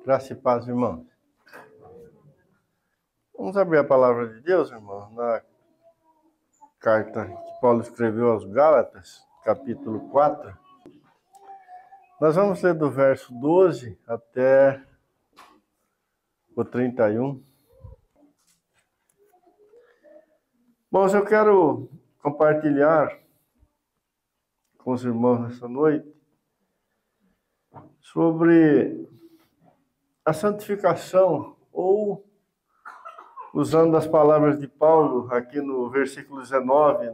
Graça e paz, irmãos. Vamos abrir a palavra de Deus, irmão, na carta que Paulo escreveu aos Gálatas, capítulo 4. Nós vamos ler do verso 12 até o 31. Bom, eu quero compartilhar com os irmãos nessa noite sobre a santificação, ou, usando as palavras de Paulo aqui no versículo 19,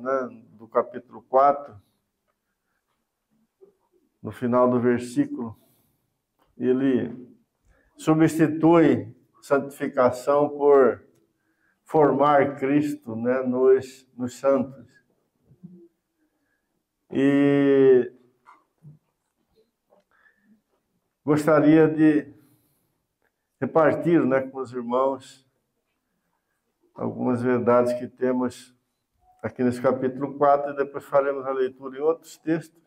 do capítulo 4, no final do versículo, ele substitui santificação por formar Cristo, nos santos. E gostaria de repartir, com os irmãos algumas verdades que temos aqui nesse capítulo 4, e depois faremos a leitura em outros textos,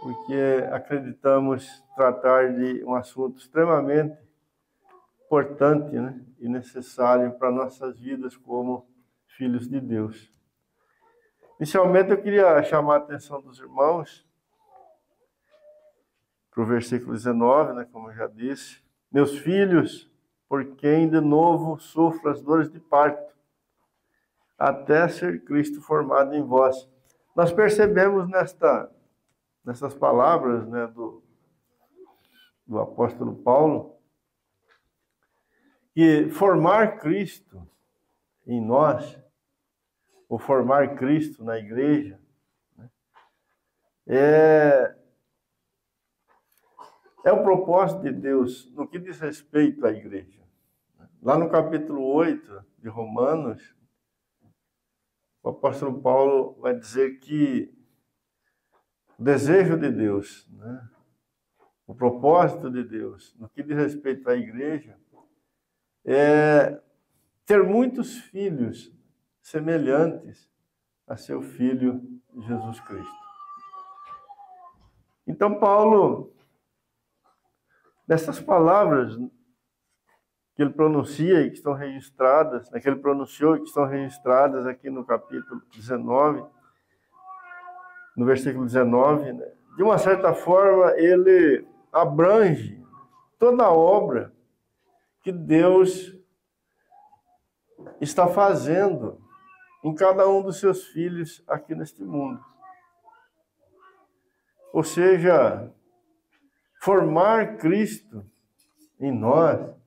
porque acreditamos tratar de um assunto extremamente importante, e necessário para nossas vidas como filhos de Deus. Inicialmente, eu queria chamar a atenção dos irmãos para o versículo 19, como eu já disse. Meus filhos, por quem de novo sofro as dores de parto, até ser Cristo formado em vós. Nós percebemos nessas palavras, do apóstolo Paulo, que formar Cristo em nós, ou formar Cristo na igreja, é o propósito de Deus no que diz respeito à igreja. Lá no capítulo 8 de Romanos, o apóstolo Paulo vai dizer que o desejo de Deus, o propósito de Deus no que diz respeito à igreja, é ter muitos filhos semelhantes a seu Filho Jesus Cristo. Então, Paulo, nessas palavras que ele pronuncia e que estão registradas, que ele pronunciou e que estão registradas aqui no capítulo 19, no versículo 19, de uma certa forma, ele abrange toda a obra que Deus está fazendo em cada um dos seus filhos aqui neste mundo. Ou seja, formar Cristo em nós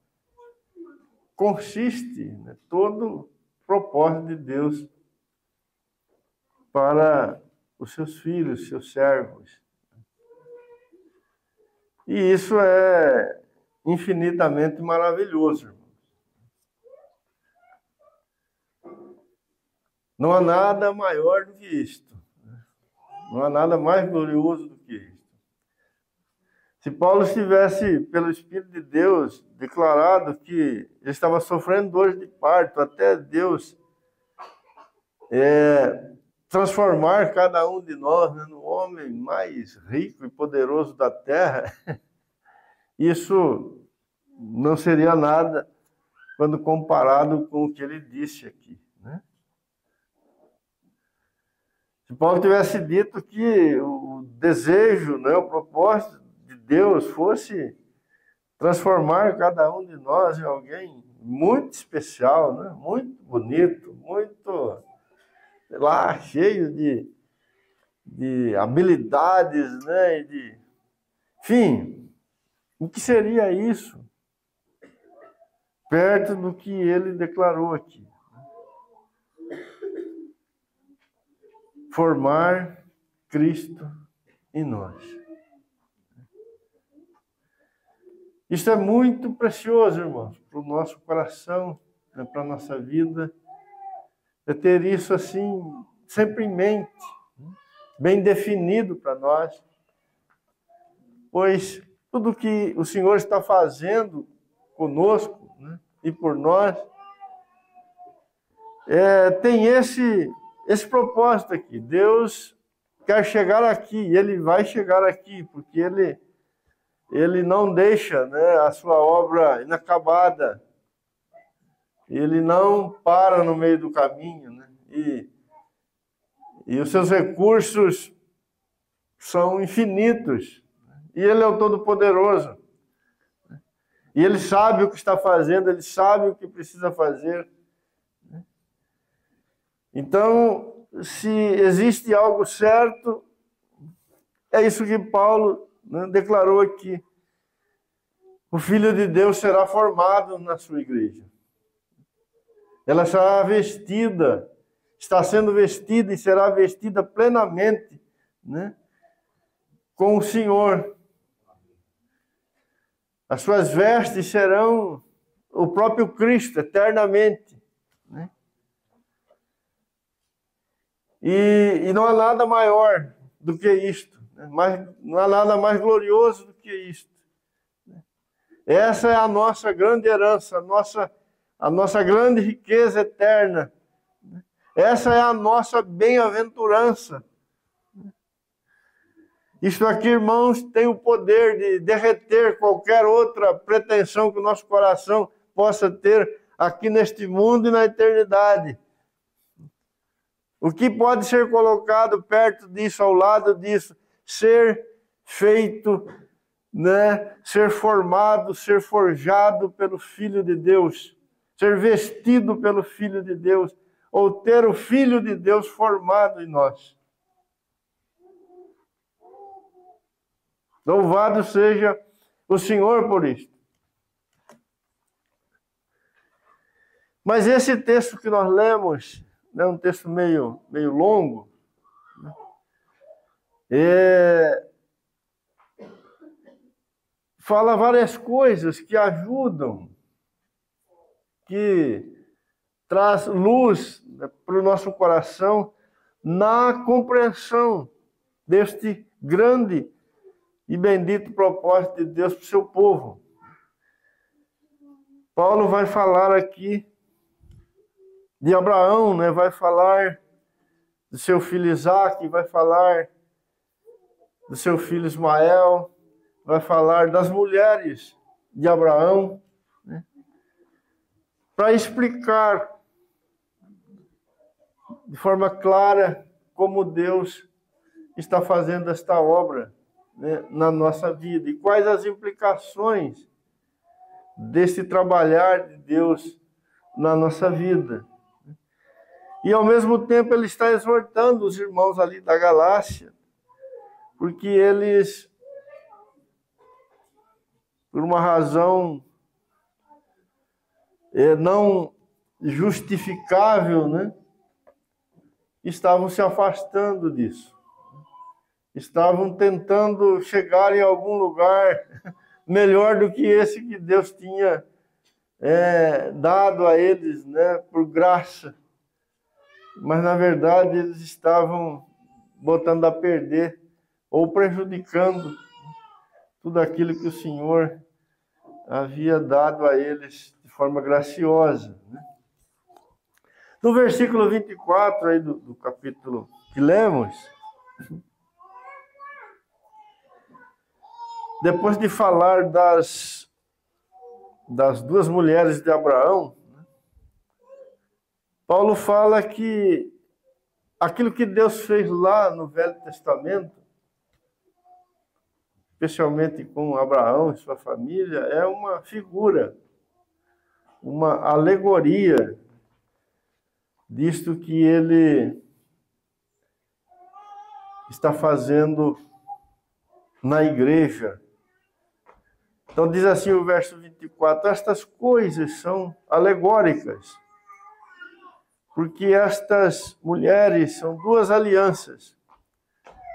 consiste, todo o propósito de Deus para os seus filhos, seus servos. E isso é infinitamente maravilhoso, irmãos. Não há nada maior do que isto. Não há nada mais glorioso do que isto. Se Paulo estivesse, pelo Espírito de Deus, declarado que ele estava sofrendo dores de parto, até Deus transformar cada um de nós no homem mais rico e poderoso da terra, isso não seria nada quando comparado com o que ele disse aqui. Se Paulo tivesse dito que o desejo, o propósito de Deus fosse transformar cada um de nós em alguém muito especial, muito bonito, muito, cheio de habilidades, enfim, o que seria isso perto do que ele declarou aqui? Formar Cristo em nós. Isso é muito precioso, irmãos, para o nosso coração, para a nossa vida. É ter isso assim, sempre em mente, bem definido para nós. Pois tudo que o Senhor está fazendo conosco, e por nós, tem esse propósito aqui. Deus quer chegar aqui, e Ele vai chegar aqui, porque Ele ele não deixa, né, a sua obra inacabada. Ele não para no meio do caminho, né? E os seus recursos são infinitos. E ele é o Todo-Poderoso. E ele sabe o que está fazendo, ele sabe o que precisa fazer. Então, se existe algo certo, é isso que Paulo, né, declarou aqui. O Filho de Deus será formado na sua igreja. Ela será vestida, está sendo vestida e será vestida plenamente, né, com o Senhor. As suas vestes serão o próprio Cristo, eternamente. Né? E não há nada maior do que isto. Né? Não há nada mais glorioso do que isto. Essa é a nossa grande herança, a nossa grande riqueza eterna. Essa é a nossa bem-aventurança. Isto aqui, irmãos, tem o poder de derreter qualquer outra pretensão que o nosso coração possa ter aqui neste mundo e na eternidade. O que pode ser colocado perto disso, ao lado disso? Ser feito, né? Ser formado, ser forjado pelo Filho de Deus. Ser vestido pelo Filho de Deus. Ou ter o Filho de Deus formado em nós. Louvado seja o Senhor por isto. Mas esse texto que nós lemos, é um texto meio longo, fala várias coisas que ajudam, que traz luz, né, para o nosso coração na compreensão deste grande e bendito propósito de Deus para o seu povo. Paulo vai falar aqui de Abraão, né? Vai falar do seu filho Isaque, vai falar do seu filho Ismael, vai falar das mulheres de Abraão, né? Para explicar de forma clara como Deus está fazendo esta obra, né, na nossa vida e quais as implicações desse trabalhar de Deus na nossa vida. E ao mesmo tempo ele está exortando os irmãos ali da Galácia, porque eles, por uma razão não justificável, né, estavam se afastando disso. Estavam tentando chegar em algum lugar melhor do que esse que Deus tinha dado a eles, né, por graça. Mas, na verdade, eles estavam botando a perder ou prejudicando tudo aquilo que o Senhor havia dado a eles de forma graciosa. Né? No versículo 24 aí do capítulo que lemos, depois de falar das duas mulheres de Abraão, Paulo fala que aquilo que Deus fez lá no Velho Testamento, especialmente com Abraão e sua família, é uma figura, uma alegoria disto que ele está fazendo na igreja. Então diz assim o verso 24, estas coisas são alegóricas, porque estas mulheres são duas alianças.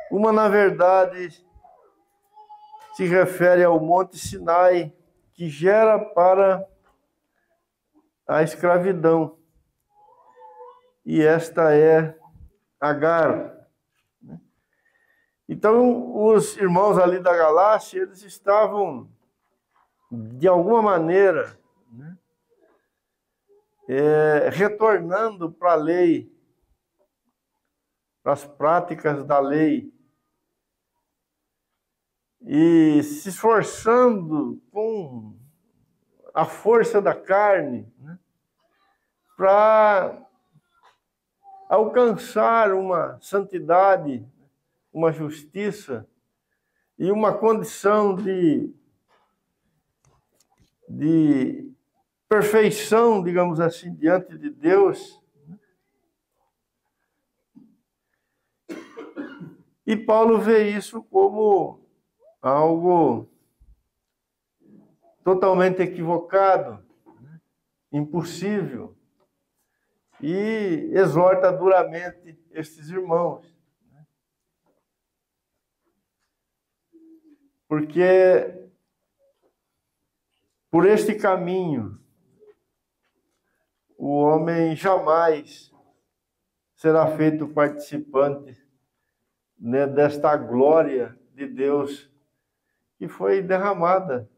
Uma, na verdade, se refere ao Monte Sinai, que gera para a escravidão. E esta é Agar. Então, os irmãos ali da Galácia, eles estavam, de alguma maneira, né, retornando para a lei, para as práticas da lei. e se esforçando com a força da carne, né, para alcançar uma santidade, uma justiça e uma condição de perfeição, digamos assim, diante de Deus. E Paulo vê isso como algo totalmente equivocado, impossível, e exorta duramente estes irmãos. Porque por este caminho, o homem jamais será feito participante, né, desta glória de Deus que foi derramada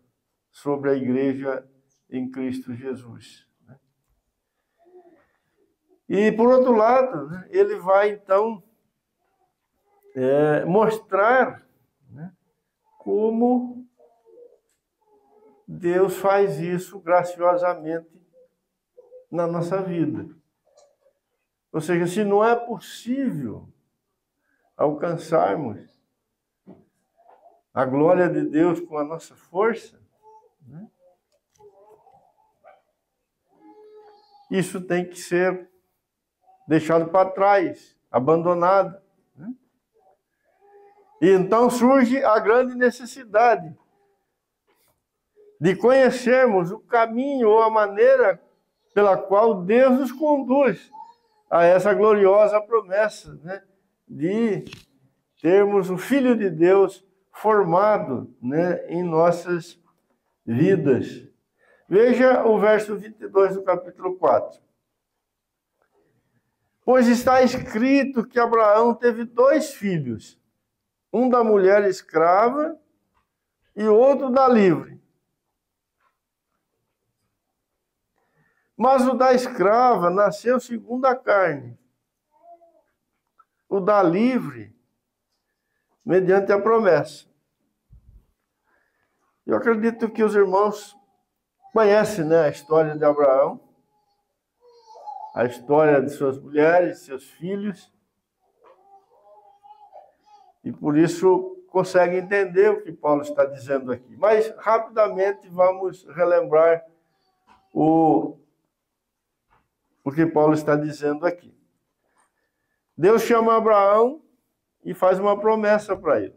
sobre a igreja em Cristo Jesus. E, por outro lado, né, ele vai, então, mostrar, né, como Deus faz isso graciosamente na nossa vida. Ou seja, se não é possível alcançarmos a glória de Deus com a nossa força, né, isso tem que ser deixado para trás, abandonado. Né? E então surge a grande necessidade de conhecermos o caminho ou a maneira pela qual Deus nos conduz a essa gloriosa promessa, né, de termos o Filho de Deus formado, né, em nossas vidas. Veja o verso 22 do capítulo 4. Pois está escrito que Abraão teve 2 filhos, um da mulher escrava e outro da livre. Mas o da escrava nasceu segundo a carne, o da livre mediante a promessa. Eu acredito que os irmãos conhecem, né, a história de Abraão, a história de suas mulheres, seus filhos, e por isso conseguem entender o que Paulo está dizendo aqui. Mas rapidamente vamos relembrar o que Paulo está dizendo aqui. Deus chama Abraão e faz uma promessa para ele.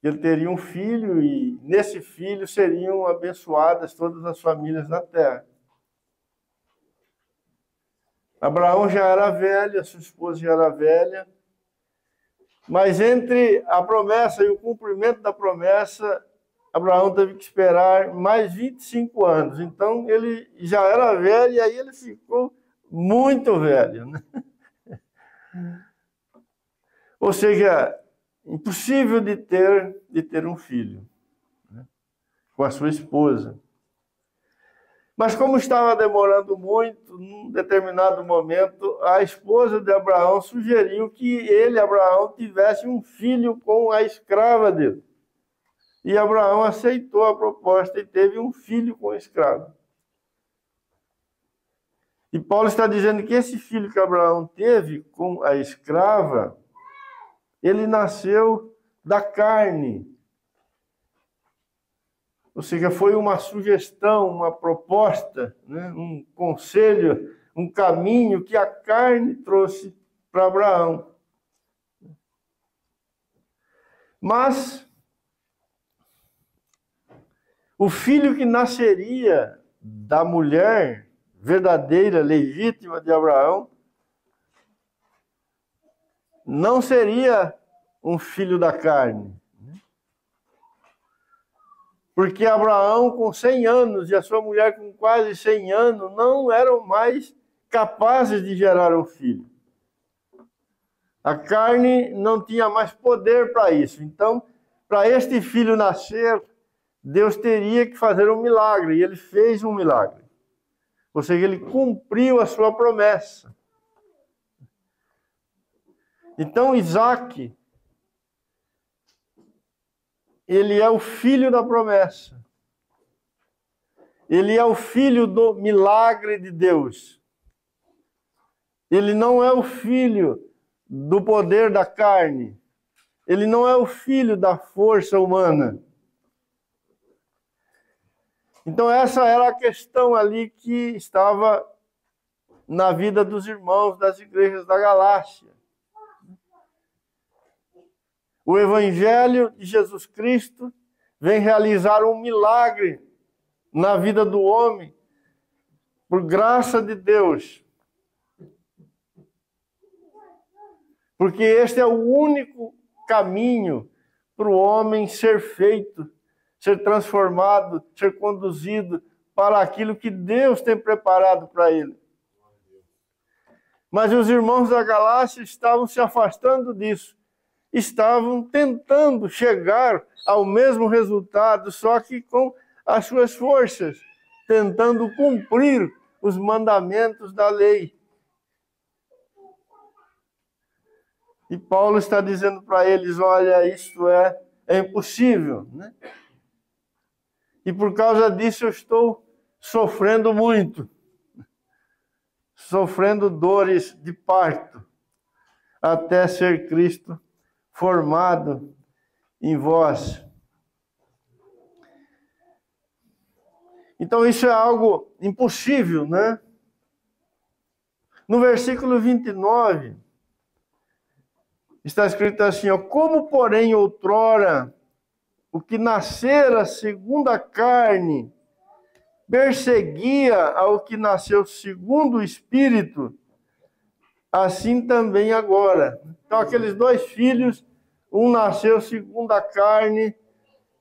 Ele teria um filho e nesse filho seriam abençoadas todas as famílias da terra. Abraão já era velho, a sua esposa já era velha, mas entre a promessa e o cumprimento da promessa, Abraão teve que esperar mais 25 anos. Então, ele já era velho e aí ele ficou muito velho, né? Ou seja, impossível de ter um filho, né, com a sua esposa. Mas como estava demorando muito, num determinado momento, a esposa de Abraão sugeriu que ele, Abraão, tivesse um filho com a escrava dele. E Abraão aceitou a proposta e teve um filho com a escrava. E Paulo está dizendo que esse filho que Abraão teve com a escrava, ele nasceu da carne. Ou seja, foi uma sugestão, uma proposta, né, um conselho, um caminho que a carne trouxe para Abraão. Mas o filho que nasceria da mulher verdadeira, legítima de Abraão, não seria um filho da carne. Porque Abraão, com 100 anos, e a sua mulher com quase 100 anos, não eram mais capazes de gerar um filho. A carne não tinha mais poder para isso. Então, para este filho nascer, Deus teria que fazer um milagre. E ele fez um milagre. Ou seja, ele cumpriu a sua promessa. Então, Isaac ele é o filho da promessa. Ele é o filho do milagre de Deus. Ele não é o filho do poder da carne. Ele não é o filho da força humana. Então essa era a questão ali que estava na vida dos irmãos das igrejas da Galácia. O Evangelho de Jesus Cristo vem realizar um milagre na vida do homem, por graça de Deus. Porque este é o único caminho para o homem ser feito, ser transformado, ser conduzido para aquilo que Deus tem preparado para ele. Mas os irmãos da Galácia estavam se afastando disso. Estavam tentando chegar ao mesmo resultado, só que com as suas forças, tentando cumprir os mandamentos da lei. E Paulo está dizendo para eles, olha, isso é impossível, né? E por causa disso eu estou sofrendo muito, sofrendo dores de parto, até ser Cristo formado em vós. Então isso é algo impossível, né? No versículo 29, está escrito assim, ó, como porém outrora o que nascera segundo a carne perseguia ao que nasceu segundo o Espírito, assim também agora. Então aqueles dois filhos, um nasceu segundo a carne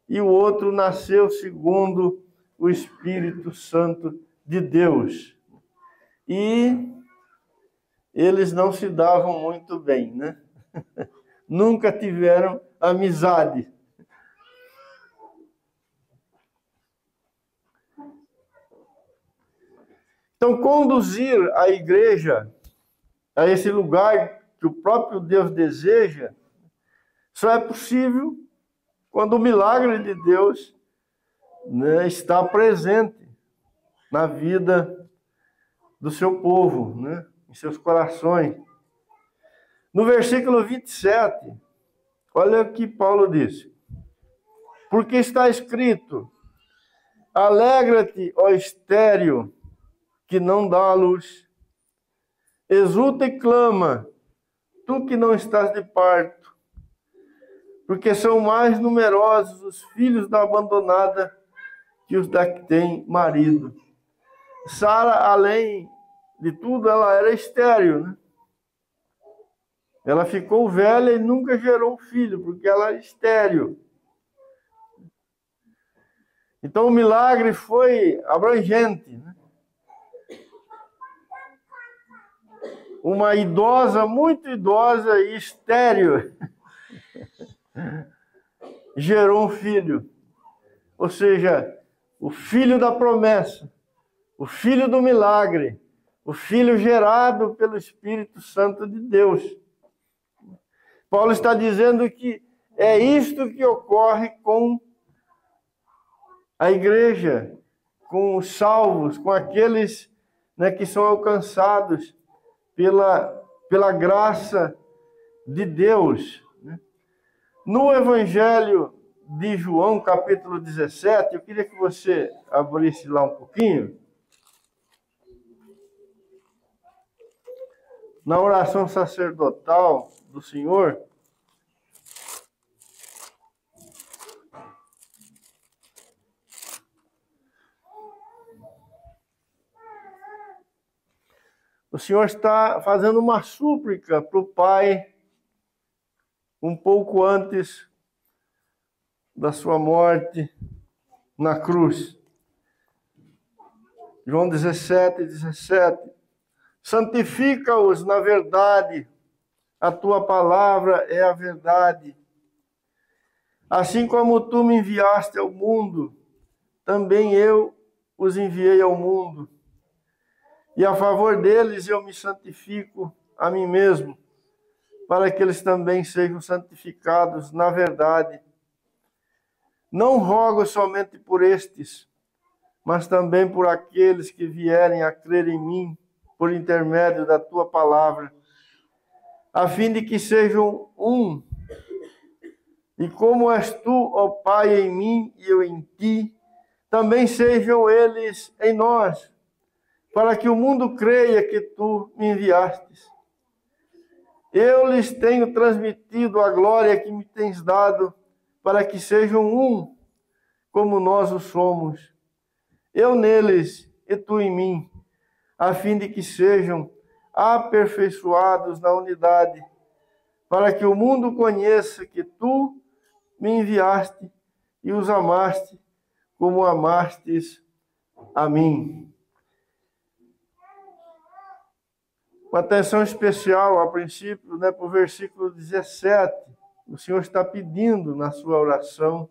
e o outro nasceu segundo o Espírito Santo de Deus. E eles não se davam muito bem, né? Nunca tiveram amizade. Então, conduzir a igreja a esse lugar que o próprio Deus deseja, só é possível quando o milagre de Deus, né, está presente na vida do seu povo, né, em seus corações. No versículo 27, olha o que Paulo disse. Porque está escrito, alegra-te, ó estéril, que não dá a luz. Exulta e clama, tu que não estás de parto, porque são mais numerosos os filhos da abandonada que os da que tem marido. Sara, além de tudo, ela era estéril, né? Ela ficou velha e nunca gerou um filho, porque ela era estéril. Então o milagre foi abrangente, né? Uma idosa, muito idosa e estéril, gerou um filho. Ou seja, o filho da promessa, o filho do milagre, o filho gerado pelo Espírito Santo de Deus. Paulo está dizendo que é isto que ocorre com a igreja, com os salvos, com aqueles, né, que são alcançados pela graça de Deus. No Evangelho de João, capítulo 17, eu queria que você abrisse lá um pouquinho. Na oração sacerdotal do Senhor, o Senhor está fazendo uma súplica para o Pai um pouco antes da sua morte na cruz. João 17, 17. Santifica-os na verdade, a tua palavra é a verdade. Assim como tu me enviaste ao mundo, também eu os enviei ao mundo. E a favor deles eu me santifico a mim mesmo, para que eles também sejam santificados na verdade. Não rogo somente por estes, mas também por aqueles que vierem a crer em mim, por intermédio da tua palavra, a fim de que sejam um. E como és tu, ó Pai, em mim e eu em ti, também sejam eles em nós, para que o mundo creia que tu me enviastes. Eu lhes tenho transmitido a glória que me tens dado, para que sejam um, como nós o somos. Eu neles e tu em mim, a fim de que sejam aperfeiçoados na unidade, para que o mundo conheça que tu me enviaste e os amaste, como amastes a mim. Uma atenção especial, a princípio, para o versículo 17. O Senhor está pedindo na sua oração,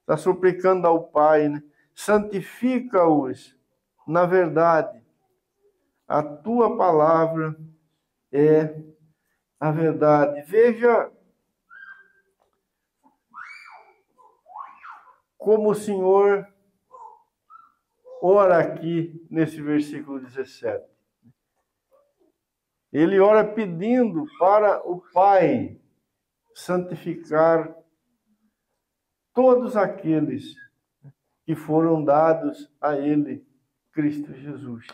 está suplicando ao Pai, santifica-os na verdade. A tua palavra é a verdade. Veja como o Senhor ora aqui nesse versículo 17. Ele ora pedindo para o Pai santificar todos aqueles que foram dados a Ele, Cristo Jesus.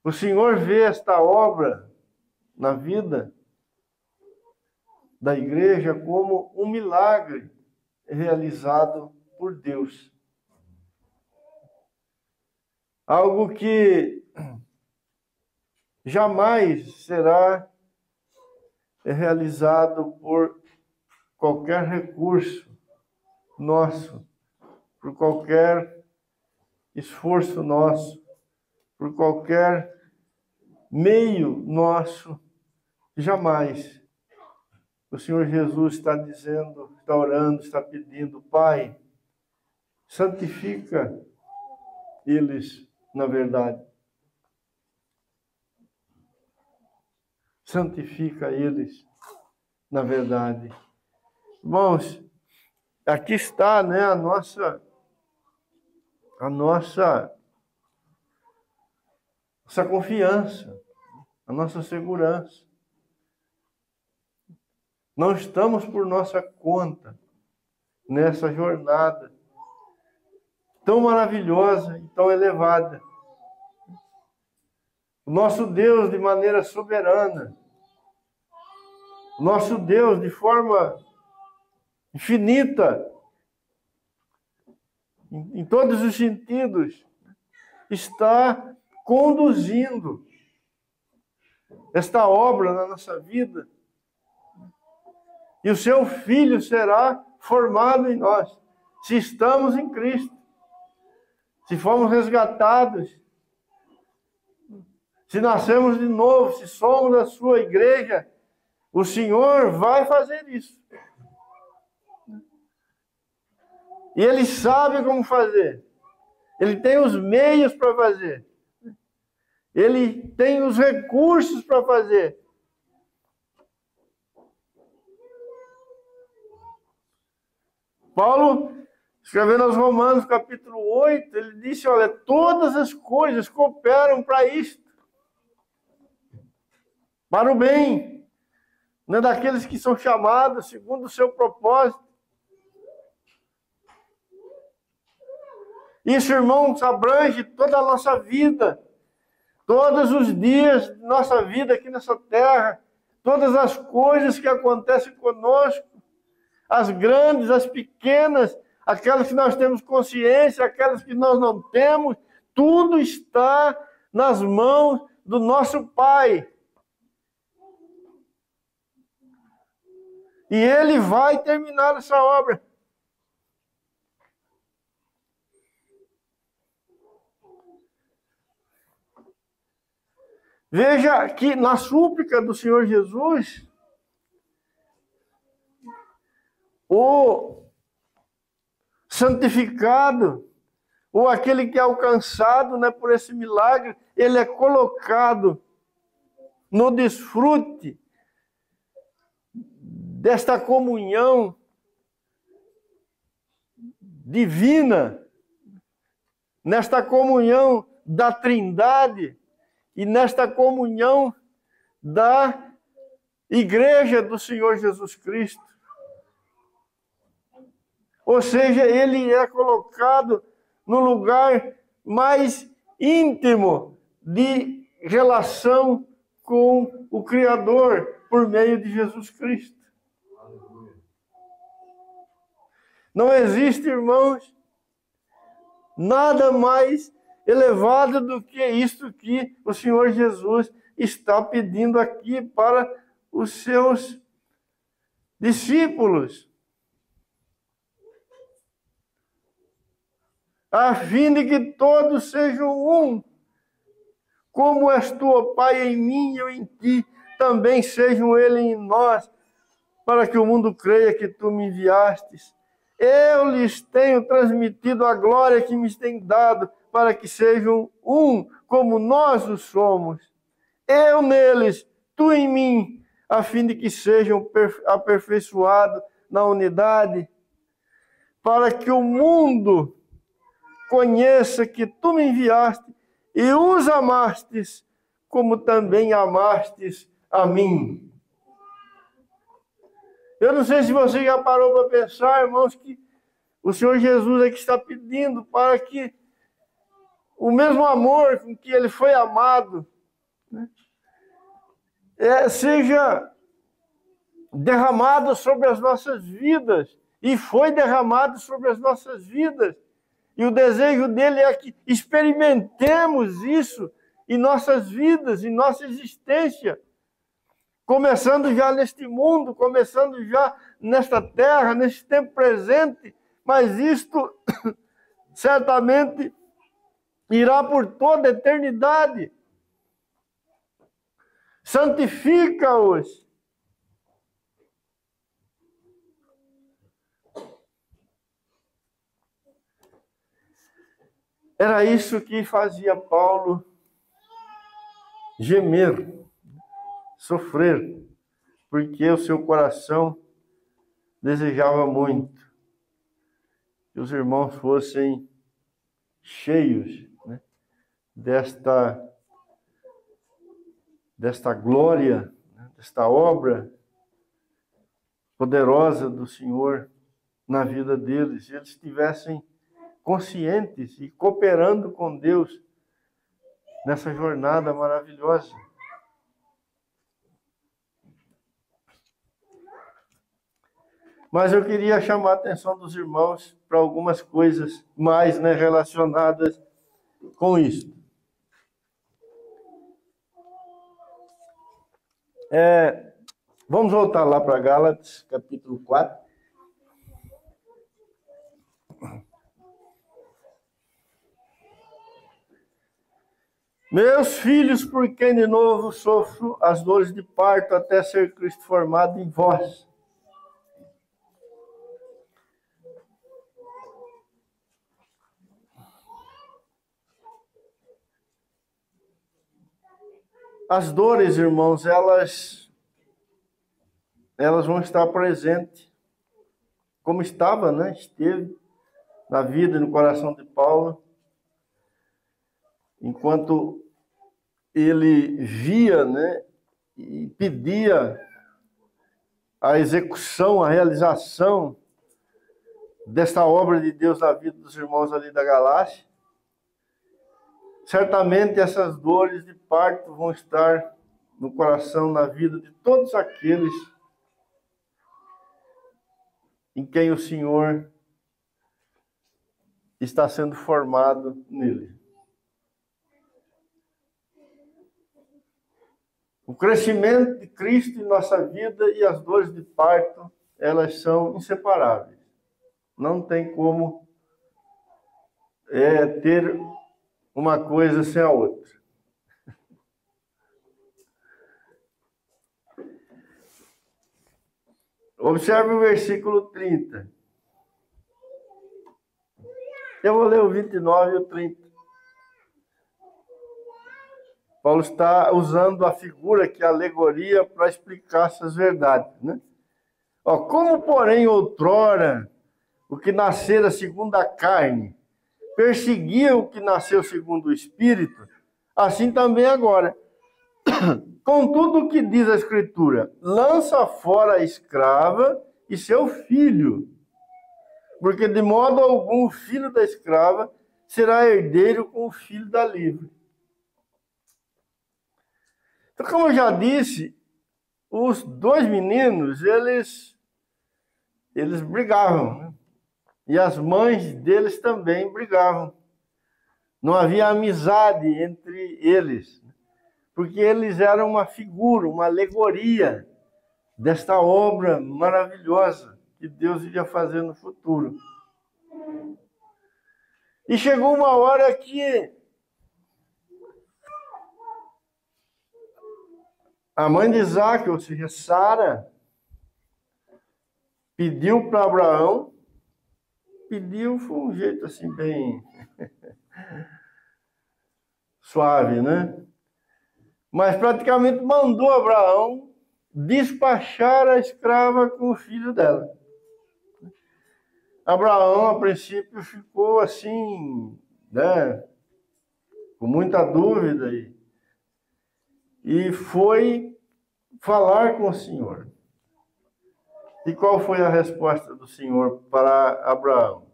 O Senhor vê esta obra na vida da igreja como um milagre realizado por Deus. Algo que jamais será realizado por qualquer recurso nosso, por qualquer esforço nosso, por qualquer meio nosso, jamais. O Senhor Jesus está dizendo, está orando, está pedindo, Pai, santifica eles na verdade. Santifica eles na verdade. Irmãos, aqui está, a nossa confiança, a nossa segurança. Não estamos por nossa conta nessa jornada tão maravilhosa e tão elevada. O nosso Deus, de maneira soberana, o nosso Deus, de forma infinita, em todos os sentidos, está conduzindo esta obra na nossa vida. E o seu Filho será formado em nós, se estamos em Cristo, se fomos resgatados, se nascemos de novo, se somos a sua igreja, o Senhor vai fazer isso. E Ele sabe como fazer. Ele tem os meios para fazer. Ele tem os recursos para fazer. Paulo, escrevendo aos Romanos, capítulo 8, ele disse, olha, todas as coisas cooperam para isto. Para o bem, daqueles que são chamados segundo o seu propósito. Isso, irmãos, abrange toda a nossa vida, todos os dias de nossa vida aqui nessa terra, todas as coisas que acontecem conosco, as grandes, as pequenas, aquelas que nós temos consciência, aquelas que nós não temos, tudo está nas mãos do nosso Pai. E Ele vai terminar essa obra. Veja que na súplica do Senhor Jesus, o santificado, ou aquele que é alcançado por esse milagre, ele é colocado no desfrute desta comunhão divina, nesta comunhão da Trindade e nesta comunhão da Igreja do Senhor Jesus Cristo. Ou seja, ele é colocado no lugar mais íntimo de relação com o Criador por meio de Jesus Cristo. Não existe, irmãos, nada mais elevado do que isto que o Senhor Jesus está pedindo aqui para os seus discípulos. A fim de que todos sejam um, como és tu, ó Pai, em mim e eu em ti, também sejam ele em nós, para que o mundo creia que tu me enviastes. Eu lhes tenho transmitido a glória que me tem dado, para que sejam um, como nós o somos. Eu neles, tu em mim, a fim de que sejam aperfeiçoados na unidade, para que o mundo conheça que tu me enviaste e os amastes, como também amastes a mim. Eu não sei se você já parou para pensar, irmãos, que o Senhor Jesus é que está pedindo para que o mesmo amor com que ele foi amado, né, seja derramado sobre as nossas vidas, e foi derramado sobre as nossas vidas. E o desejo dele é que experimentemos isso em nossas vidas, em nossa existência. Começando já neste mundo, começando já nesta terra, neste tempo presente. Mas isto certamente irá por toda a eternidade. Santifica-os. Era isso que fazia Paulo gemer, sofrer, porque o seu coração desejava muito que os irmãos fossem cheios, né, desta glória, né, desta obra poderosa do Senhor na vida deles, e eles estivessem conscientes e cooperando com Deus nessa jornada maravilhosa. Mas eu queria chamar a atenção dos irmãos para algumas coisas mais, né, relacionadas com isso. Vamos voltar lá para Gálatas, capítulo 4. Meus filhos, por quem de novo sofro as dores de parto até ser Cristo formado em vós. As dores, irmãos, elas vão estar presentes, como estava, né? Esteve na vida e no coração de Paulo, enquanto ele via, né, e pedia a execução, a realização desta obra de Deus na vida dos irmãos ali da Galácia. Certamente essas dores de parto vão estar no coração, na vida de todos aqueles em quem o Senhor está sendo formado nele. O crescimento de Cristo em nossa vida e as dores de parto, elas são inseparáveis. Não tem como ter uma coisa sem a outra. Observe o versículo 30. Eu vou ler o 29 e o 30. Paulo está usando a figura, que é a alegoria, para explicar essas verdades, né? Como, porém, outrora, o que nascera segundo a carne, perseguia o que nasceu segundo o Espírito, assim também agora. Contudo, o que diz a Escritura? Lança fora a escrava e seu filho, porque de modo algum o filho da escrava será herdeiro com o filho da livre. Então, como eu já disse, os dois meninos, eles brigavam, né? E as mães deles também brigavam. Não havia amizade entre eles, porque eles eram uma figura, uma alegoria desta obra maravilhosa que Deus iria fazer no futuro. E chegou uma hora que a mãe de Isaac, ou seja, Sara, pediu para Abraão, pediu, foi um jeito assim bem suave, né? Mas praticamente mandou Abraão despachar a escrava com o filho dela. Abraão, a princípio, ficou assim, né, com muita dúvida e foi falar com o Senhor. E qual foi a resposta do Senhor para Abraão?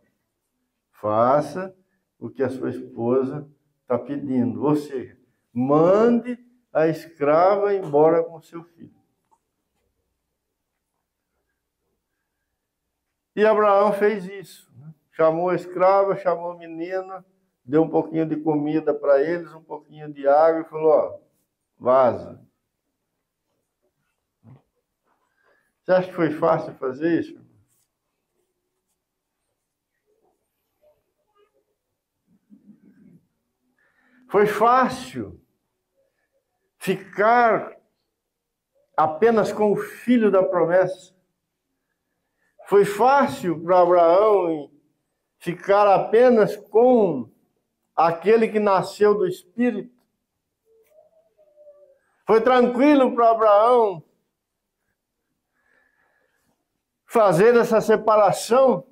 Faça o que a sua esposa está pedindo, ou seja, mande a escrava embora com seu filho. E Abraão fez isso, né? Chamou a escrava, chamou o menino, deu um pouquinho de comida para eles, um pouquinho de água e falou, ó, vaza. Você acha que foi fácil fazer isso? Foi fácil ficar apenas com o filho da promessa. Foi fácil para Abraão ficar apenas com aquele que nasceu do Espírito. Foi tranquilo para Abraão fazer essa separação?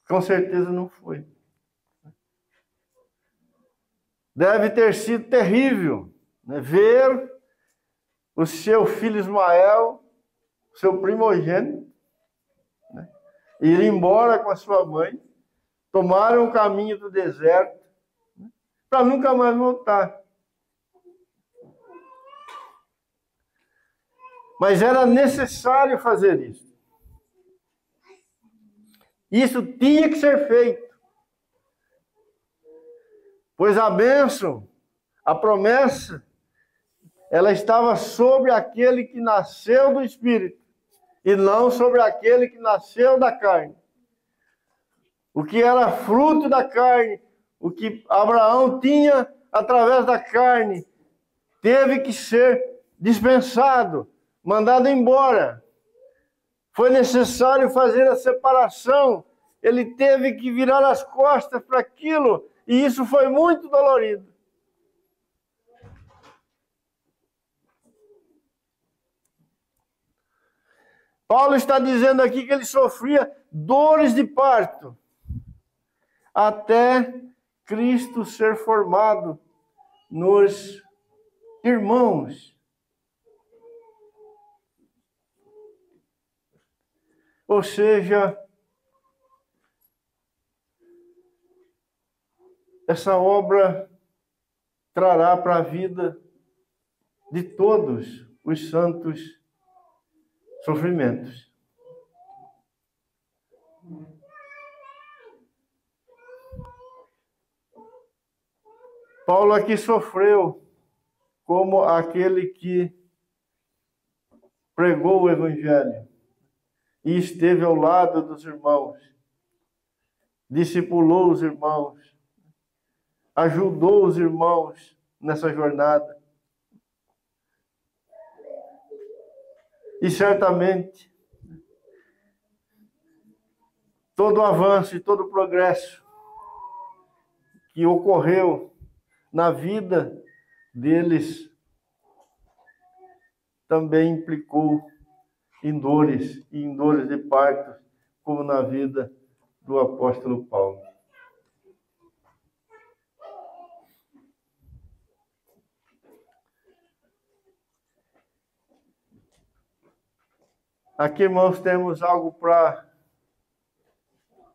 Com certeza não foi. Deve ter sido terrível, né, ver o seu filho Ismael, seu primogênito, né, ir embora com a sua mãe, tomaram o caminho do deserto, né, para nunca mais voltar. Mas era necessário fazer isso. Isso tinha que ser feito. Pois a bênção, a promessa, ela estava sobre aquele que nasceu do Espírito e não sobre aquele que nasceu da carne. O que era fruto da carne, o que Abraão tinha através da carne, teve que ser dispensado, mandado embora. Foi necessário fazer a separação. Ele teve que virar as costas para aquilo, e isso foi muito dolorido. Paulo está dizendo aqui que ele sofria dores de parto até Cristo ser formado nos irmãos. Ou seja, essa obra trará para a vida de todos os santos sofrimentos. Paulo aqui sofreu como aquele que pregou o Evangelho e esteve ao lado dos irmãos, discipulou os irmãos, ajudou os irmãos nessa jornada. E certamente, todo o avanço e todo o progresso que ocorreu na vida deles também implicou em dores de parto como na vida do apóstolo Paulo. Aqui, irmãos, temos algo para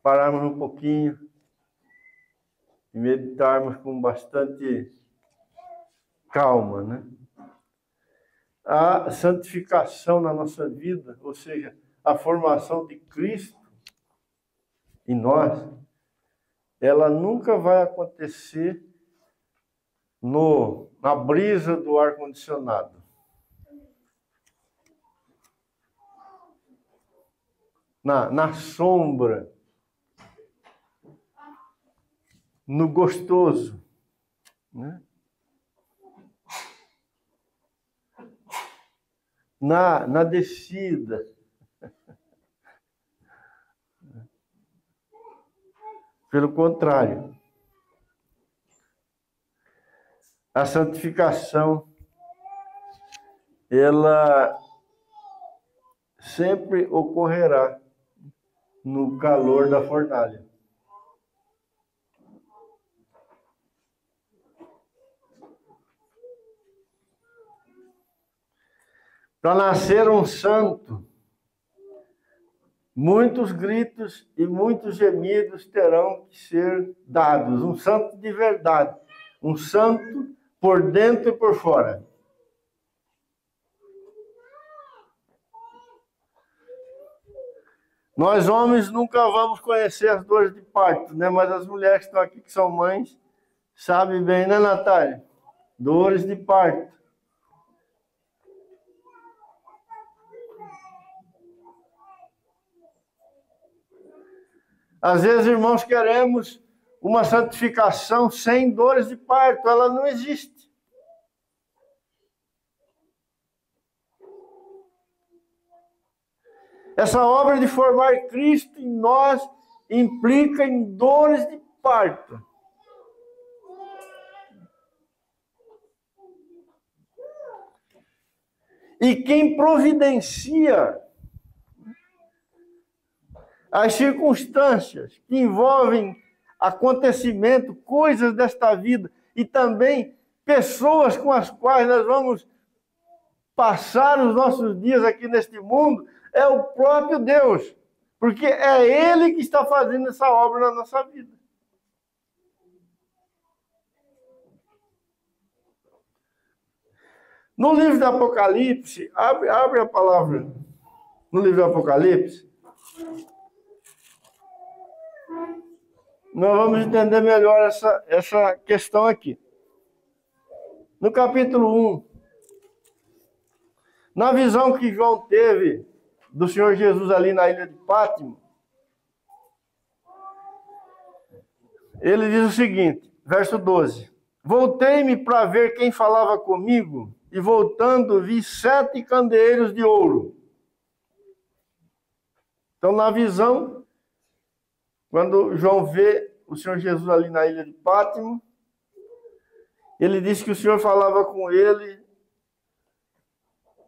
pararmos um pouquinho e meditarmos com bastante calma, né? A santificação na nossa vida, ou seja, a formação de Cristo em nós, ela nunca vai acontecer na brisa do ar-condicionado. Na sombra, no gostoso, né? Na descida. Pelo contrário, a santificação, ela sempre ocorrerá no calor da fornalha. Para nascer um santo, muitos gritos e muitos gemidos terão que ser dados. Um santo de verdade. Um santo por dentro e por fora. Nós homens nunca vamos conhecer as dores de parto, né? Mas as mulheres que estão aqui, que são mães, sabem bem, né, Natália? Dores de parto. Às vezes, irmãos, queremos uma santificação sem dores de parto. Ela não existe. Essa obra de formar Cristo em nós implica em dores de parto. E quem providencia as circunstâncias que envolvem acontecimento, coisas desta vida, e também pessoas com as quais nós vamos passar os nossos dias aqui neste mundo, é o próprio Deus. Porque é Ele que está fazendo essa obra na nossa vida. No livro do Apocalipse, abre a palavra. No livro do Apocalipse, nós vamos entender melhor essa questão aqui. No capítulo 1, na visão que João teve do Senhor Jesus ali na ilha de Pátimo, ele diz o seguinte, verso 12: Voltei-me para ver quem falava comigo, e voltando vi 7 candeeiros de ouro. Então, na visão, quando João vê o Senhor Jesus ali na ilha de Pátimo, ele diz que o Senhor falava com ele,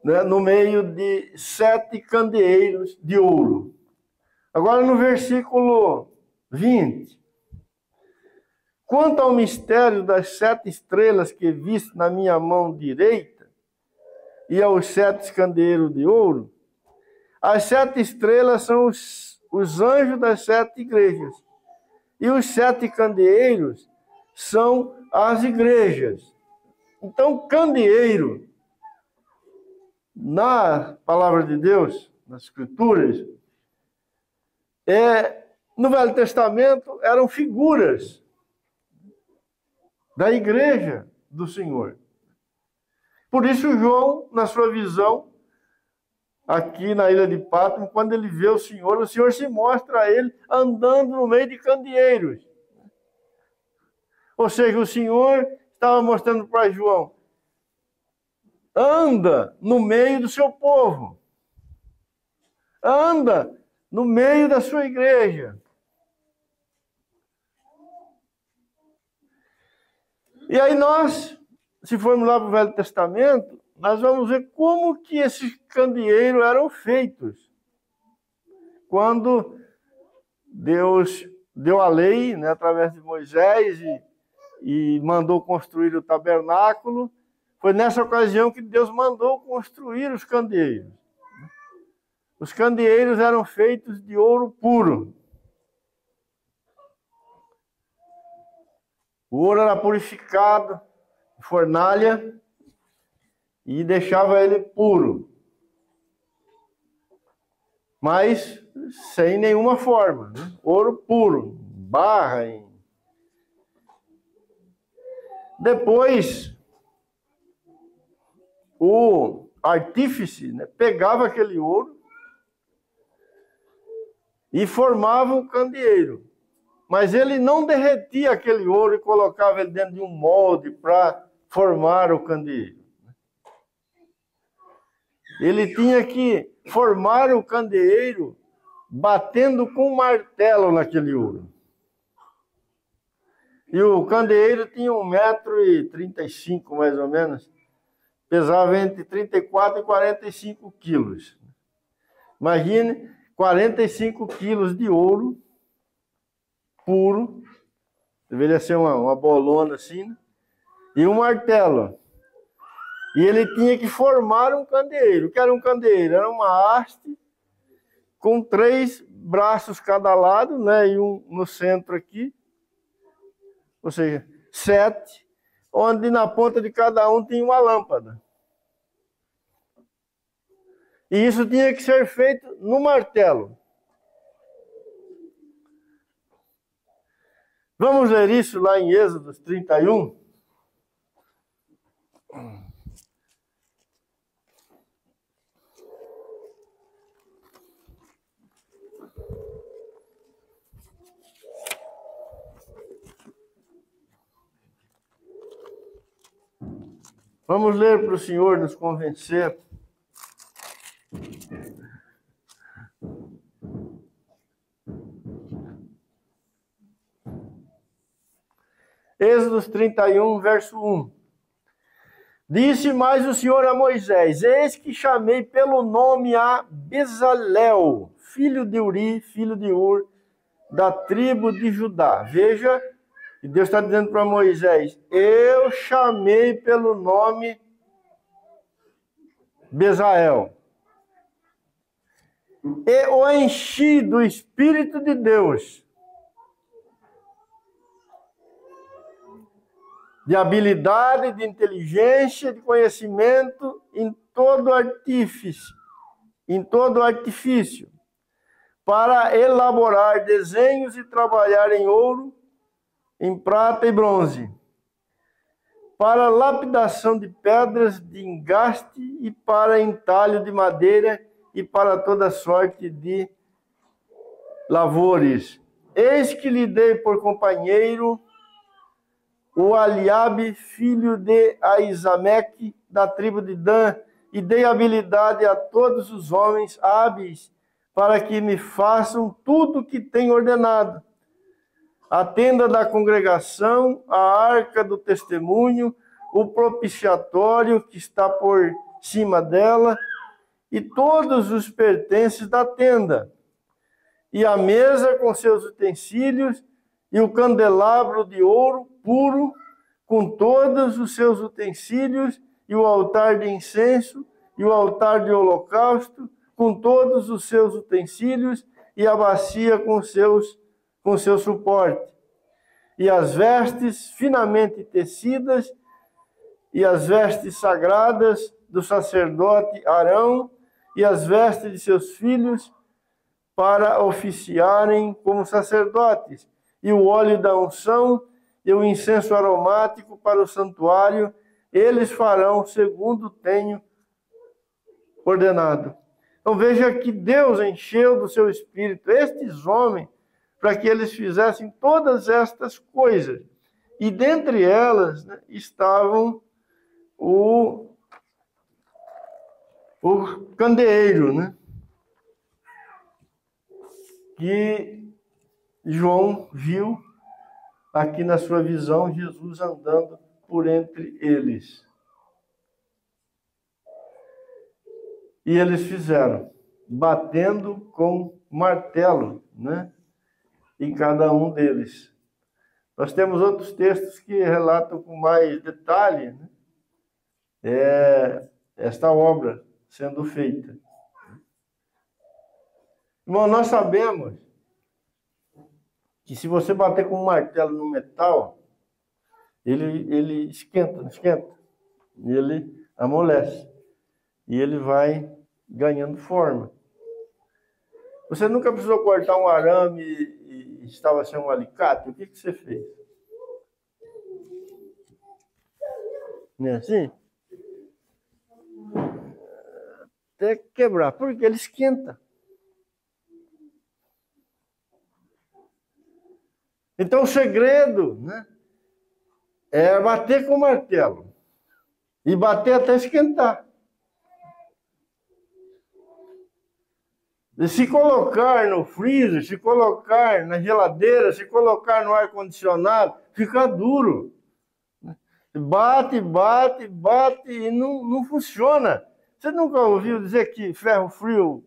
né, no meio de 7 candeeiros de ouro. Agora no versículo 20. Quanto ao mistério das 7 estrelas que viste na minha mão direita e aos 7 candeeiros de ouro, as 7 estrelas são os anjos das 7 igrejas. E os 7 candeeiros são as igrejas. Então, candeeiro, na palavra de Deus, nas Escrituras, no Velho Testamento eram figuras da igreja do Senhor. Por isso, João, na sua visão, aqui na ilha de Pátimo, quando ele vê o Senhor se mostra a ele andando no meio de candeeiros. Ou seja, o Senhor estava mostrando para João, anda no meio do seu povo. Anda no meio da sua igreja. E aí nós, se formos lá para o Velho Testamento, nós vamos ver como que esses candeeiros eram feitos. Quando Deus deu a lei, né, através de Moisés e mandou construir o tabernáculo. Foi nessa ocasião que Deus mandou construir os candeeiros. Os candeeiros eram feitos de ouro puro. O ouro era purificado em fornalha e deixava ele puro. Mas sem nenhuma forma, né? Ouro puro, barra. Depois, o artífice, né, pegava aquele ouro e formava um candeeiro. Mas ele não derretia aquele ouro e colocava ele dentro de um molde para formar o candeeiro. Ele tinha que formar o candeeiro batendo com um martelo naquele ouro. E o candeeiro tinha 1,35 m, mais ou menos. Pesava entre 34 e 45 quilos. Imagine 45 quilos de ouro puro. Deveria ser uma bolona assim, né? E um martelo. E ele tinha que formar um candeeiro. O que era um candeeiro? Era uma haste com 3 braços cada lado, né? E um no centro aqui. Ou seja, 7, onde na ponta de cada um tinha uma lâmpada. E isso tinha que ser feito no martelo. Vamos ler isso lá em Êxodo 31. Vamos ler para o Senhor nos convencer. Êxodo 31, verso 1. Disse mais o Senhor a Moisés: eis que chamei pelo nome a Bezalel, filho de Uri, filho de Ur, da tribo de Judá. Veja, e Deus está dizendo para Moisés: eu chamei pelo nome Bezalel. E o enchi do Espírito de Deus, de habilidade, de inteligência, de conhecimento em todo artifício, para elaborar desenhos e trabalhar em ouro, em prata e bronze, para lapidação de pedras de engaste e para entalho de madeira e para toda sorte de lavores. Eis que lhe dei por companheiro o Eliabe, filho de Aisameque, da tribo de Dan, e dei habilidade a todos os homens hábeis para que me façam tudo o que tenho ordenado. A tenda da congregação, a arca do testemunho, o propiciatório que está por cima dela, e todos os pertences da tenda, e a mesa com seus utensílios, e o candelabro de ouro puro, com todos os seus utensílios, e o altar de incenso, e o altar de holocausto, com todos os seus utensílios, e a bacia com seu suporte. E as vestes finamente tecidas, e as vestes sagradas do sacerdote Arão, e as vestes de seus filhos, para oficiarem como sacerdotes, e o óleo da unção, e o incenso aromático para o santuário, eles farão segundo tenho ordenado. Então veja que Deus encheu do seu espírito estes homens para que eles fizessem todas estas coisas. E dentre elas, né, estavam o candeeiro, né? Que João viu aqui na sua visão Jesus andando por entre eles. E eles fizeram, batendo com martelo, né? em cada um deles. Nós temos outros textos que relatam com mais detalhe, né, esta obra sendo feita. Irmão, nós sabemos que se você bater com um martelo no metal, ele esquenta, não esquenta? E ele amolece. E ele vai ganhando forma. Você nunca precisou cortar um arame e estava sem um alicate? O que você fez? Não é assim? Até quebrar. Porque ele esquenta. Então o segredo, né, é bater com o martelo. E bater até esquentar. E se colocar no freezer, se colocar na geladeira, se colocar no ar-condicionado, fica duro. Bate, bate, bate e não funciona. Você nunca ouviu dizer que ferro frio,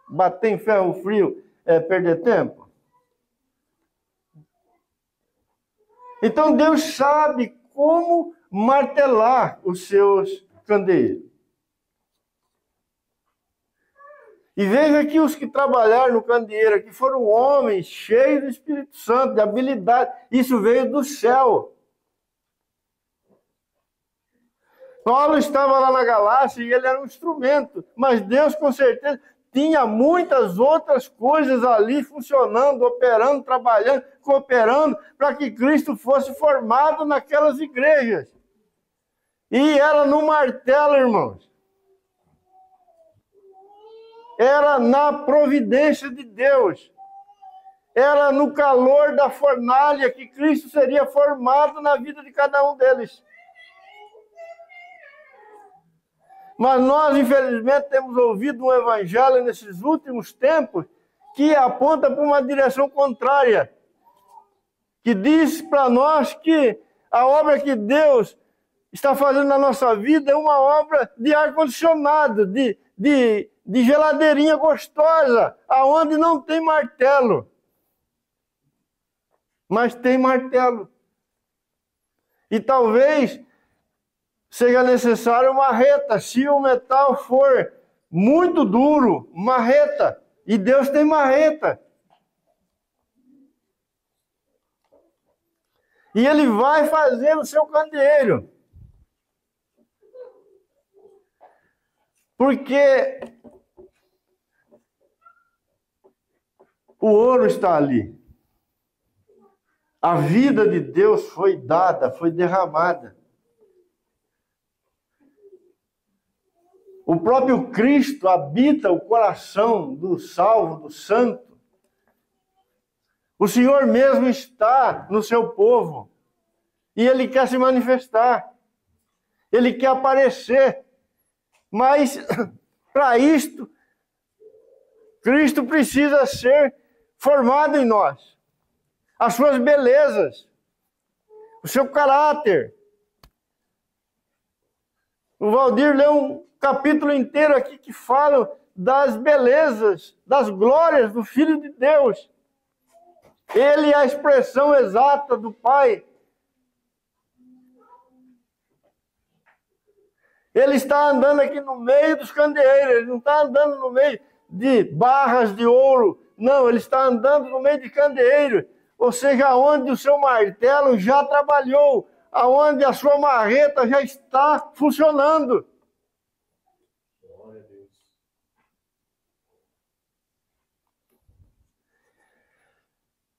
bater em ferro frio é perder tempo? Então Deus sabe como martelar os seus candeeiros. E veja que os que trabalharam no candeeiro aqui foram homens cheios do Espírito Santo, de habilidade. Isso veio do céu. Paulo estava lá na Galácia e ele era um instrumento, mas Deus com certeza tinha muitas outras coisas ali funcionando, operando, trabalhando, cooperando, para que Cristo fosse formado naquelas igrejas. E era no martelo, irmãos. Era na providência de Deus. Era no calor da fornalha que Cristo seria formado na vida de cada um deles. Mas nós, infelizmente, temos ouvido um evangelho nesses últimos tempos que aponta para uma direção contrária. Que diz para nós que a obra que Deus está fazendo na nossa vida é uma obra de ar-condicionado, de geladeirinha gostosa, aonde não tem martelo. Mas tem martelo. E talvez seja necessário marreta. Se o metal for muito duro, marreta. E Deus tem marreta. E Ele vai fazer o seu candeeiro. Porque o ouro está ali. A vida de Deus foi dada, foi derramada. O próprio Cristo habita o coração do salvo, do santo. O Senhor mesmo está no seu povo. E Ele quer se manifestar. Ele quer aparecer. Mas, para isto, Cristo precisa ser formado em nós. As suas belezas. O seu caráter. O Valdir leu um capítulo inteiro aqui que fala das belezas, das glórias do Filho de Deus. Ele é a expressão exata do Pai. Ele está andando aqui no meio dos candeeiros, ele não está andando no meio de barras de ouro. Não, ele está andando no meio de candeeiros. Ou seja, onde o seu martelo já trabalhou, aonde a sua marreta já está funcionando. Glória a Deus.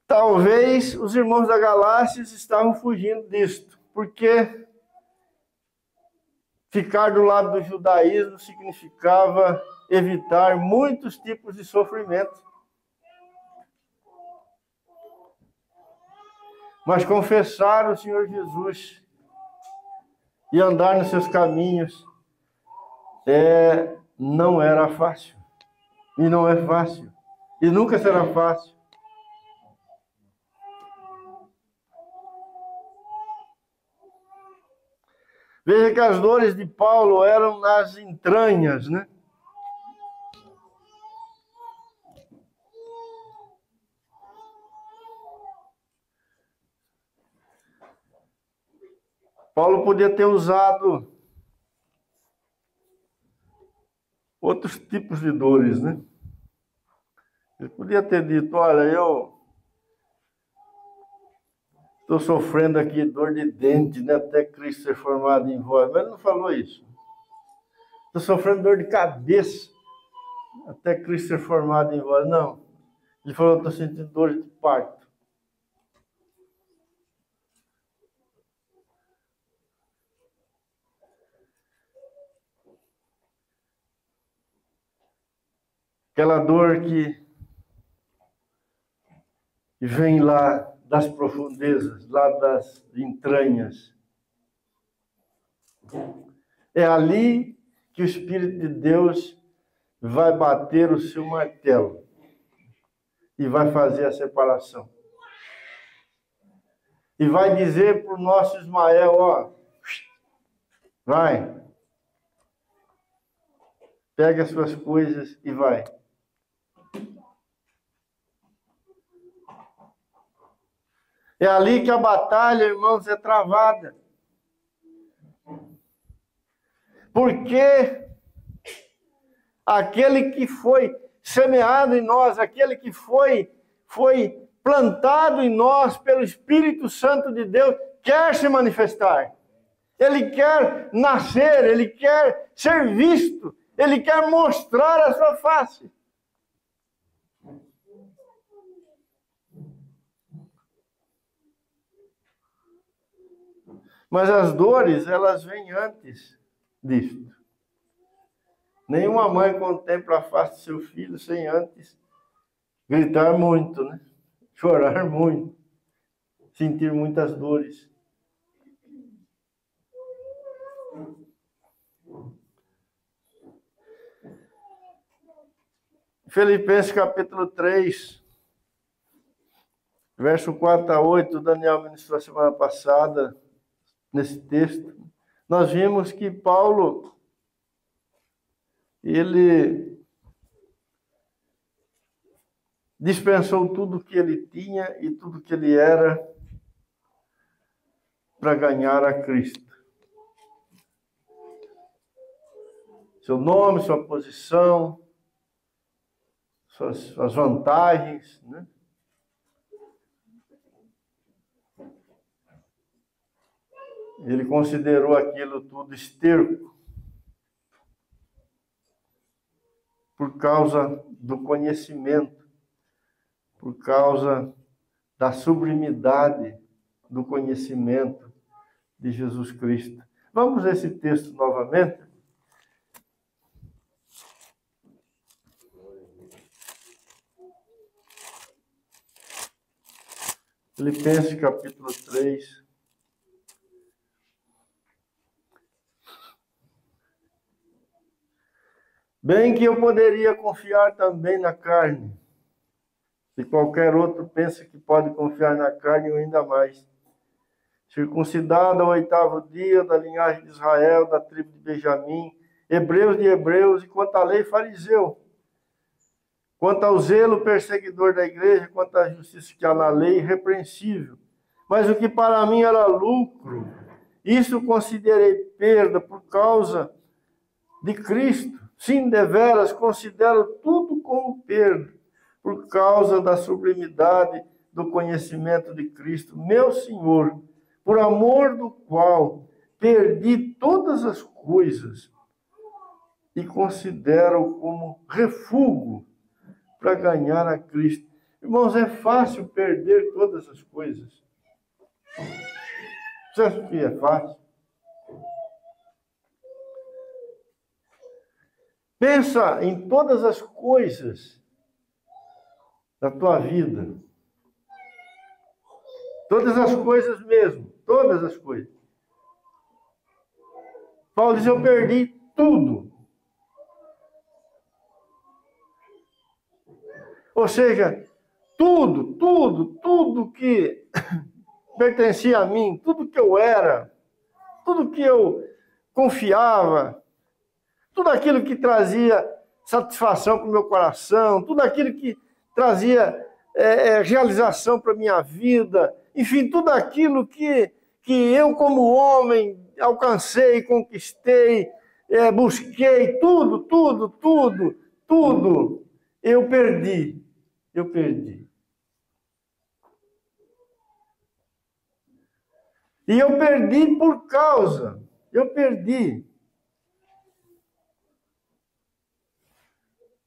Talvez os irmãos da Galácia estavam fugindo disto, porque ficar do lado do judaísmo significava evitar muitos tipos de sofrimento. Mas confessar o Senhor Jesus e andar nos seus caminhos não era fácil. E não é fácil. E nunca será fácil. Veja que as dores de Paulo eram nas entranhas, né? Paulo podia ter usado outros tipos de dores, né? Ele podia ter dito, olha, eu estou sofrendo aqui dor de dente, né? Até Cristo ser formado em vós. Mas ele não falou isso. Estou sofrendo dor de cabeça, até Cristo ser formado em vós. Não. Ele falou, estou sentindo dor de parto. Aquela dor que vem lá das profundezas, lá das entranhas. É ali que o Espírito de Deus vai bater o seu martelo e vai fazer a separação. E vai dizer para o nosso Ismael, ó, vai, pega as suas coisas e vai. É ali que a batalha, irmãos, é travada. Porque aquele que foi semeado em nós, aquele que foi plantado em nós pelo Espírito Santo de Deus, quer se manifestar. Ele quer nascer, ele quer ser visto, ele quer mostrar a sua face. Mas as dores, elas vêm antes disto. Nenhuma mãe contempla a face do seu filho sem antes gritar muito, né? Chorar muito, sentir muitas dores. Filipenses capítulo 3, verso 4 a 8, o Daniel ministrou a semana passada, nesse texto, nós vimos que Paulo, ele dispensou tudo que ele tinha e tudo que ele era para ganhar a Cristo. Seu nome, sua posição, suas vantagens, né? Ele considerou aquilo tudo esterco por causa do conhecimento, por causa da sublimidade do conhecimento de Jesus Cristo. Vamos a esse texto novamente? Filipenses capítulo 3. Bem que eu poderia confiar também na carne. Se qualquer outro pensa que pode confiar na carne, eu ainda mais. Circuncidado ao 8º dia, da linhagem de Israel, da tribo de Benjamim, hebreus de hebreus, e quanto à lei, fariseu. Quanto ao zelo, perseguidor da igreja, quanto à justiça que há na lei, irrepreensível. Mas o que para mim era lucro, isso considerei perda por causa de Cristo. Sim, deveras, considero tudo como perda, por causa da sublimidade do conhecimento de Cristo, meu Senhor, por amor do qual perdi todas as coisas e considero como refúgio para ganhar a Cristo. Irmãos, é fácil perder todas as coisas. Você acha que é fácil? Pensa em todas as coisas da tua vida. Todas as coisas mesmo. Todas as coisas. Paulo diz, eu perdi tudo. Ou seja, tudo que pertencia a mim, tudo que eu era, tudo que eu confiava, tudo aquilo que trazia satisfação para o meu coração, tudo aquilo que trazia realização para a minha vida, enfim, tudo aquilo que que eu, como homem, alcancei, conquistei, busquei tudo, eu perdi. E eu perdi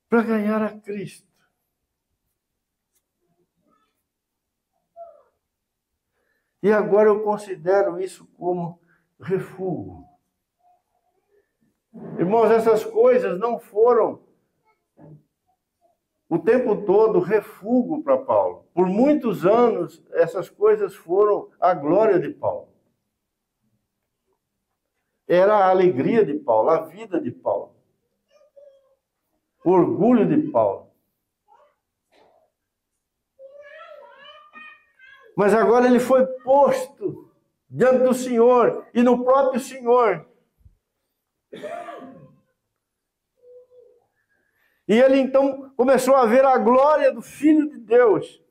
para ganhar a Cristo. E agora eu considero isso como refúgio. Irmãos, essas coisas não foram o tempo todo refúgio para Paulo. Por muitos anos, essas coisas foram a glória de Paulo. Era a alegria de Paulo, a vida de Paulo. O orgulho de Paulo. Mas agora ele foi posto diante do Senhor e no próprio Senhor. E ele então começou a ver a glória do Filho de Deus.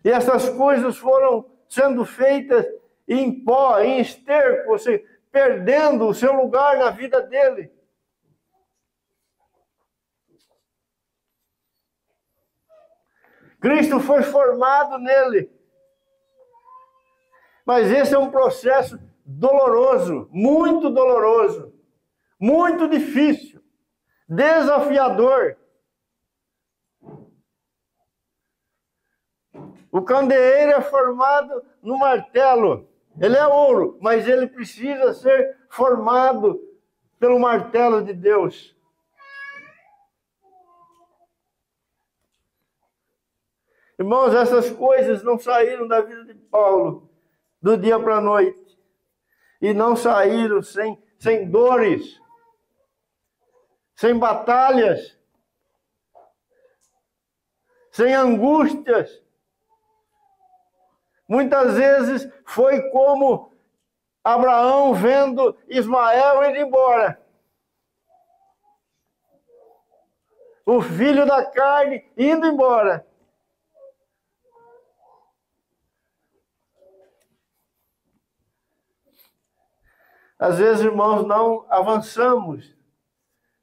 E essas coisas foram sendo feitas em pó, em esterco, ou seja, perdendo o seu lugar na vida dele. Cristo foi formado nele. Mas esse é um processo doloroso, muito difícil, desafiador. O candeeiro é formado no martelo. Ele é ouro, mas ele precisa ser formado pelo martelo de Deus. Irmãos, essas coisas não saíram da vida de Paulo do dia para a noite. E não saíram sem dores, sem batalhas, sem angústias. Muitas vezes foi como Abraão vendo Ismael ir embora. O filho da carne indo embora. Às vezes, irmãos, não avançamos,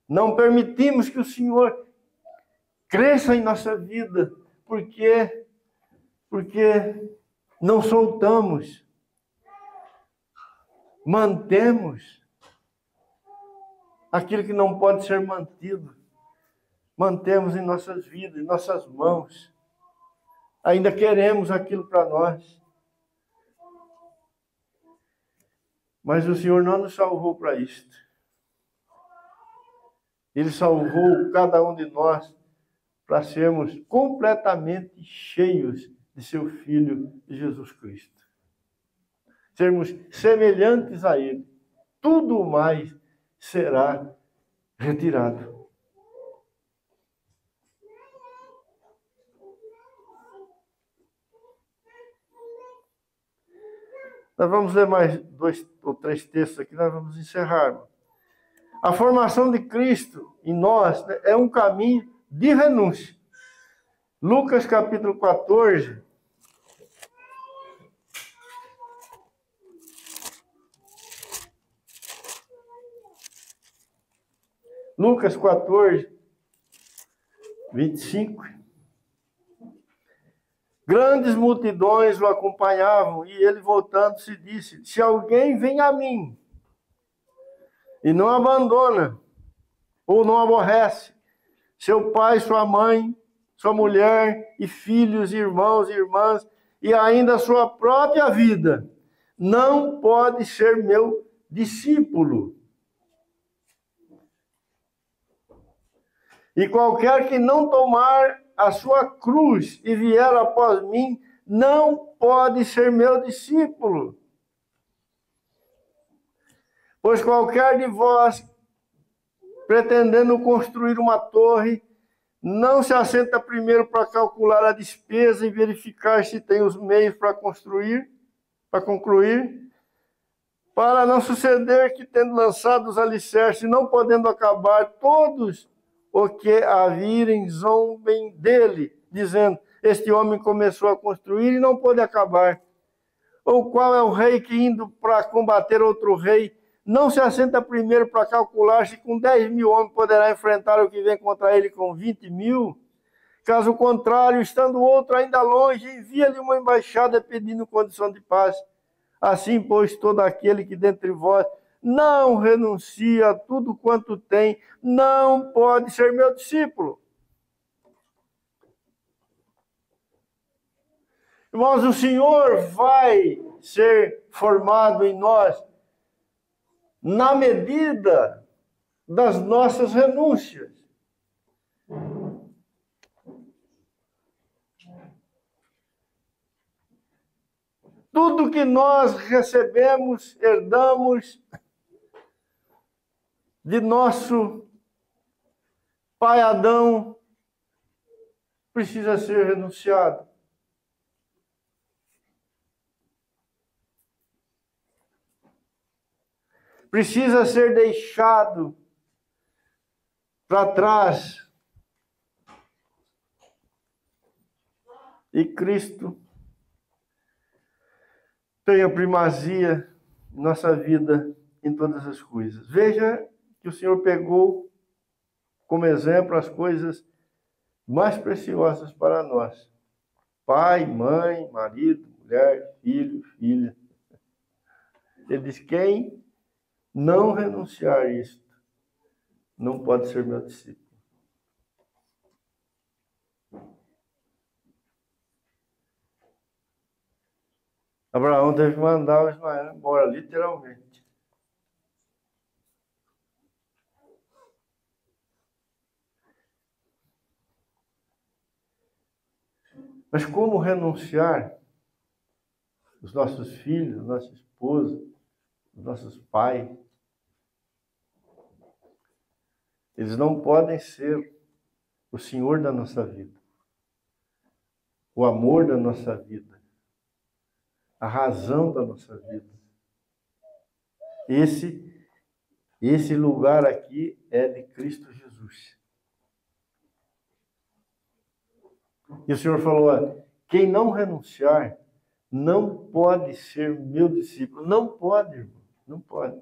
não permitimos que o Senhor cresça em nossa vida, porque não soltamos, mantemos aquilo que não pode ser mantido, mantemos em nossas vidas, em nossas mãos, ainda queremos aquilo para nós. Mas o Senhor não nos salvou para isto. Ele salvou cada um de nós para sermos completamente cheios de seu Filho Jesus Cristo. Sermos semelhantes a Ele. Tudo mais será retirado. Nós vamos ler mais 2 ou 3 textos aqui, nós vamos encerrar. A formação de Cristo em nós é um caminho de renúncia. Lucas capítulo 14. Lucas 14, 25. Grandes multidões o acompanhavam e ele, voltando-se, disse: se alguém vem a mim e não abandona ou não aborrece seu pai, sua mãe, sua mulher e filhos, irmãos e irmãs e ainda sua própria vida, não pode ser meu discípulo. E qualquer que não tomar a sua cruz e vier após mim, não pode ser meu discípulo. Pois qualquer de vós, pretendendo construir uma torre, não se assenta primeiro para calcular a despesa e verificar se tem os meios para concluir, para não suceder que, tendo lançado os alicerces, não podendo acabar, todos o que a virem zombem dele, dizendo: este homem começou a construir e não pôde acabar. Ou qual é o rei que, indo para combater outro rei, não se assenta primeiro para calcular se com 10.000 homens poderá enfrentar o que vem contra ele com 20.000? Caso contrário, estando outro ainda longe, envia-lhe uma embaixada pedindo condição de paz. Assim, pois, todo aquele que dentre vós não renuncia a tudo quanto tem, não pode ser meu discípulo. Irmãos, o Senhor vai ser formado em nós na medida das nossas renúncias. Tudo que nós recebemos, herdamos de nosso pai Adão, precisa ser renunciado. Precisa ser deixado para trás. E Cristo tem a primazia em nossa vida em todas as coisas. Veja que o Senhor pegou como exemplo as coisas mais preciosas para nós. Pai, mãe, marido, mulher, filho, filha. Ele diz, quem não renunciar a isto, não pode ser meu discípulo. Abraão teve que mandar o Ismael embora, literalmente. Mas como renunciar os nossos filhos, nossa esposa, os nossos pais? Eles não podem ser o Senhor da nossa vida, o amor da nossa vida, a razão da nossa vida. Esse lugar aqui é de Cristo Jesus. E o Senhor falou, quem não renunciar não pode ser meu discípulo. Não pode, irmão, não pode.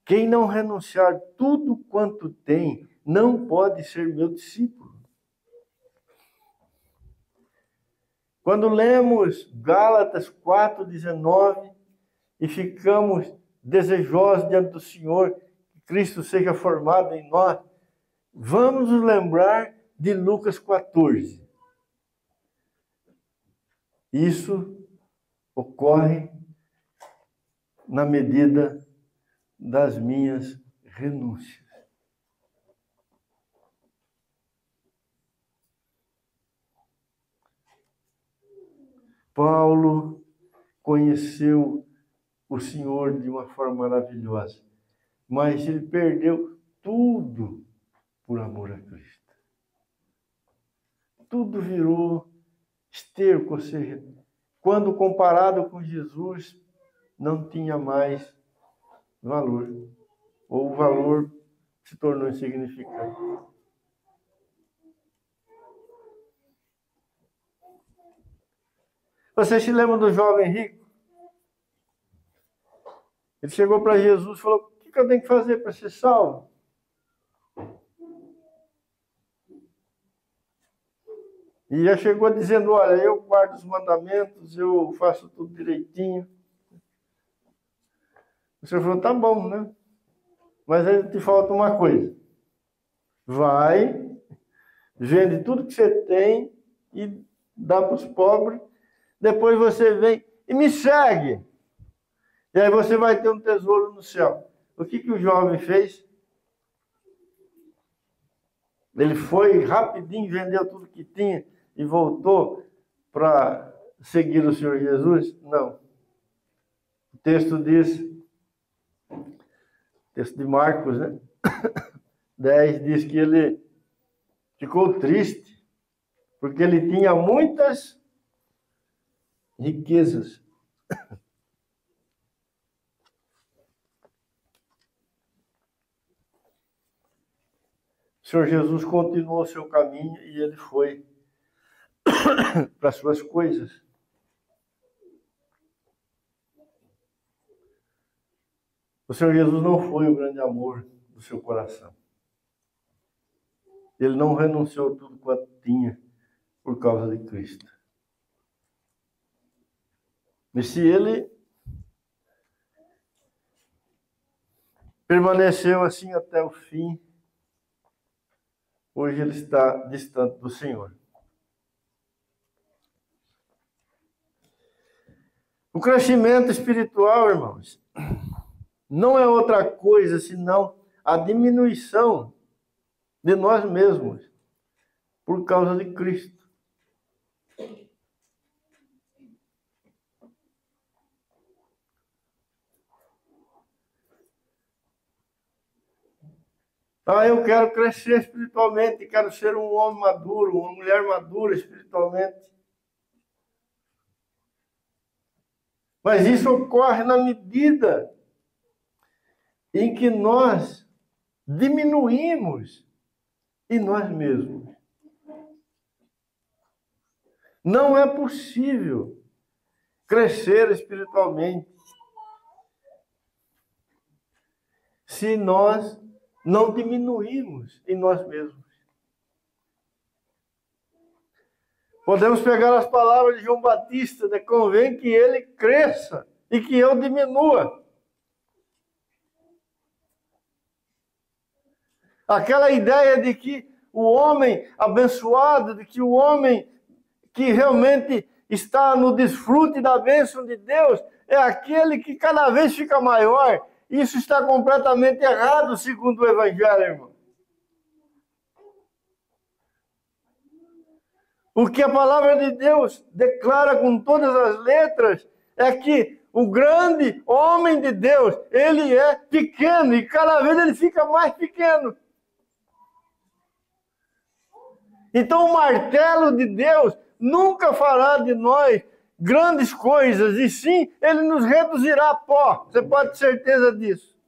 Quem não renunciar tudo quanto tem, não pode ser meu discípulo. Quando lemos Gálatas 4:19 e ficamos desejosos diante do Senhor, que Cristo seja formado em nós, vamos nos lembrar de Lucas 14. Isso ocorre na medida das minhas renúncias. Paulo conheceu o Senhor de uma forma maravilhosa, mas ele perdeu tudo por amor a Cristo. Tudo virou esterco, ou seja, quando comparado com Jesus, não tinha mais valor, ou o valor se tornou insignificante. Você se lembra do jovem rico? Ele chegou para Jesus e falou, o que eu tenho que fazer para ser salvo? E já chegou dizendo, olha, eu guardo os mandamentos, eu faço tudo direitinho. O Senhor falou, tá bom, né? Mas aí te falta uma coisa. Vai, vende tudo que você tem e dá para os pobres. Depois você vem e me segue. E aí você vai ter um tesouro no céu. O que o jovem fez? Ele foi rapidinho, vendeu tudo que tinha e voltou para seguir o Senhor Jesus? Não. O texto diz, texto de Marcos, né? 10 diz que ele ficou triste, porque ele tinha muitas riquezas. Senhor Jesus continuou o seu caminho e ele foi para as suas coisas. O Senhor Jesus não foi o grande amor do seu coração. Ele não renunciou tudo quanto tinha por causa de Cristo. Mas se ele permaneceu assim até o fim, hoje ele está distante do Senhor. O crescimento espiritual, irmãos, não é outra coisa senão a diminuição de nós mesmos por causa de Cristo. Eu quero crescer espiritualmente, quero ser um homem maduro, uma mulher madura espiritualmente. Mas isso ocorre na medida em que nós diminuímos em nós mesmos. Não é possível crescer espiritualmente se nós não diminuímos em nós mesmos. Podemos pegar as palavras de João Batista, né? Convém que ele cresça e que eu diminua. Aquela ideia de que o homem abençoado, de que o homem que realmente está no desfrute da bênção de Deus, é aquele que cada vez fica maior. Isso está completamente errado, segundo o Evangelho, irmão. O que a palavra de Deus declara com todas as letras é que o grande homem de Deus, ele é pequeno e cada vez ele fica mais pequeno. Então o martelo de Deus nunca fará de nós grandes coisas, e sim, ele nos reduzirá a pó. Você pode ter certeza disso.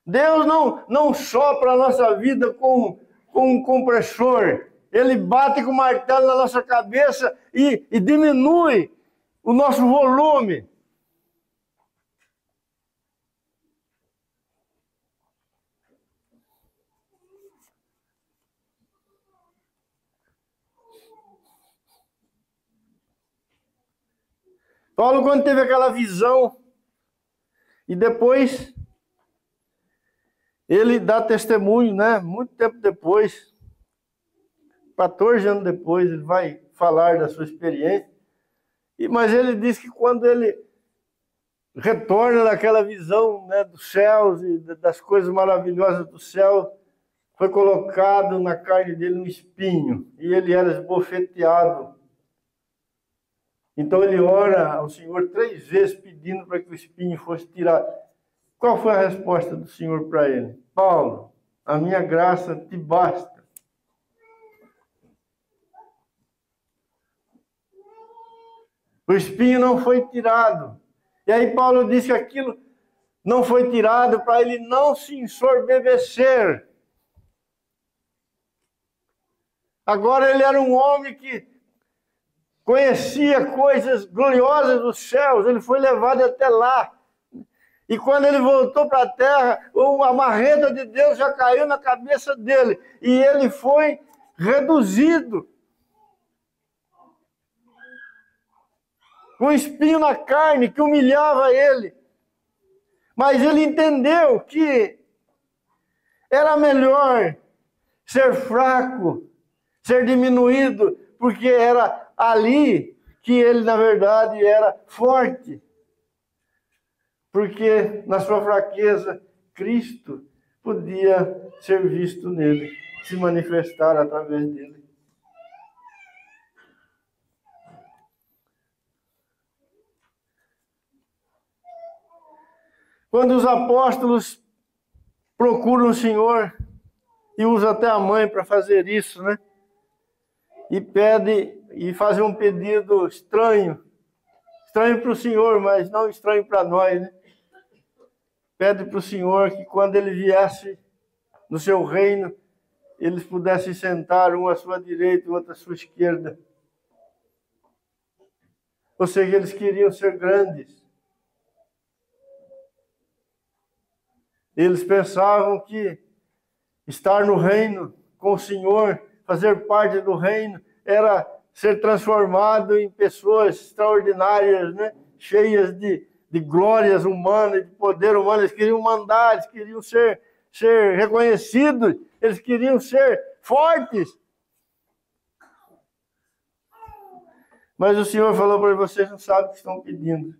Deus não sopra a nossa vida com um compressor. Ele bate com o martelo na nossa cabeça e diminui o nosso volume. Paulo, quando teve aquela visão, e depois ele dá testemunho, né? Muito tempo depois, 14 anos depois, ele vai falar da sua experiência. Mas ele diz que quando ele retorna daquela visão, né, dos céus e das coisas maravilhosas do céu, foi colocado na carne dele um espinho, e ele era esbofeteado. Então ele ora ao Senhor 3 vezes pedindo para que o espinho fosse tirado. Qual foi a resposta do Senhor para ele? Paulo, a minha graça te basta. O espinho não foi tirado. E aí Paulo disse que aquilo não foi tirado para ele não se ensorbebecer. Agora ele era um homem que conhecia coisas gloriosas dos céus, ele foi levado até lá. E quando ele voltou para a terra, a marreta de Deus já caiu na cabeça dele. E ele foi reduzido. Um espinho na carne que humilhava ele. Mas ele entendeu que era melhor ser fraco, ser diminuído, porque era ali que ele, na verdade, era forte. Porque na sua fraqueza, Cristo podia ser visto nele, se manifestar através dele. Quando os apóstolos procuram o Senhor, e usam até a mãe para fazer isso, né? E pede, e fazem um pedido estranho para o Senhor, mas não estranho para nós, né? pede para o Senhor que quando Ele viesse no seu reino, eles pudessem sentar um à sua direita e outro à sua esquerda. Ou seja, eles queriam ser grandes. Eles pensavam que estar no reino com o Senhor, fazer parte do reino, era ser transformado em pessoas extraordinárias, né? Cheias de glórias humanas, de poder humano. Eles queriam mandar, eles queriam ser reconhecidos, eles queriam ser fortes. Mas o Senhor falou para vocês, não sabem o que estão pedindo.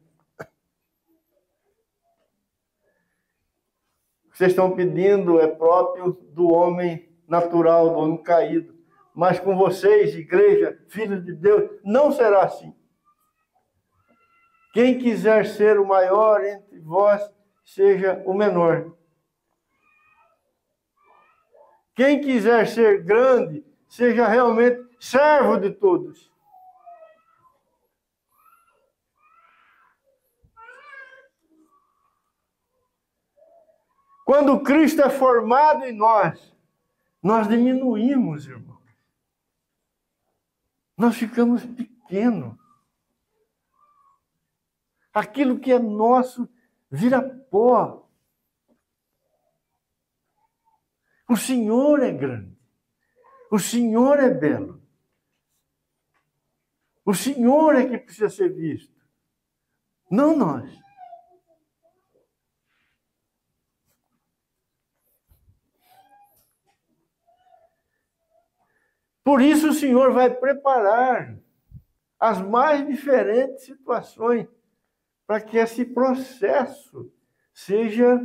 O que vocês estão pedindo é próprio do homem natural, do homem caído. Mas com vocês, igreja, filhos de Deus, não será assim. Quem quiser ser o maior entre vós, seja o menor. Quem quiser ser grande, seja realmente servo de todos. Quando Cristo é formado em nós, nós diminuímos, irmão. Nós ficamos pequenos. Aquilo que é nosso vira pó. O Senhor é grande. O Senhor é belo. O Senhor é que precisa ser visto. Não nós. Por isso o Senhor vai preparar as mais diferentes situações para que esse processo seja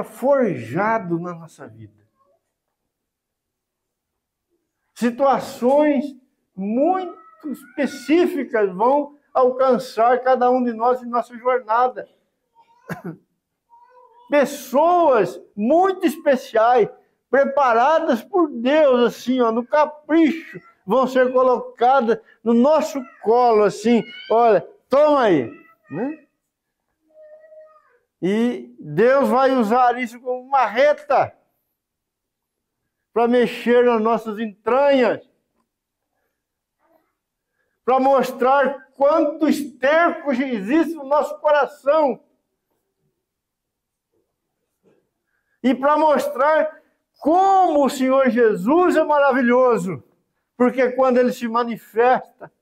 forjado na nossa vida. Situações muito específicas vão alcançar cada um de nós em nossa jornada. Pessoas muito especiais, preparadas por Deus, assim, ó, no capricho, vão ser colocadas no nosso colo, assim, olha, toma aí, né? E Deus vai usar isso como uma reta para mexer nas nossas entranhas, para mostrar quanto esterco existe no nosso coração e para mostrar como o Senhor Jesus é maravilhoso, porque quando Ele se manifesta,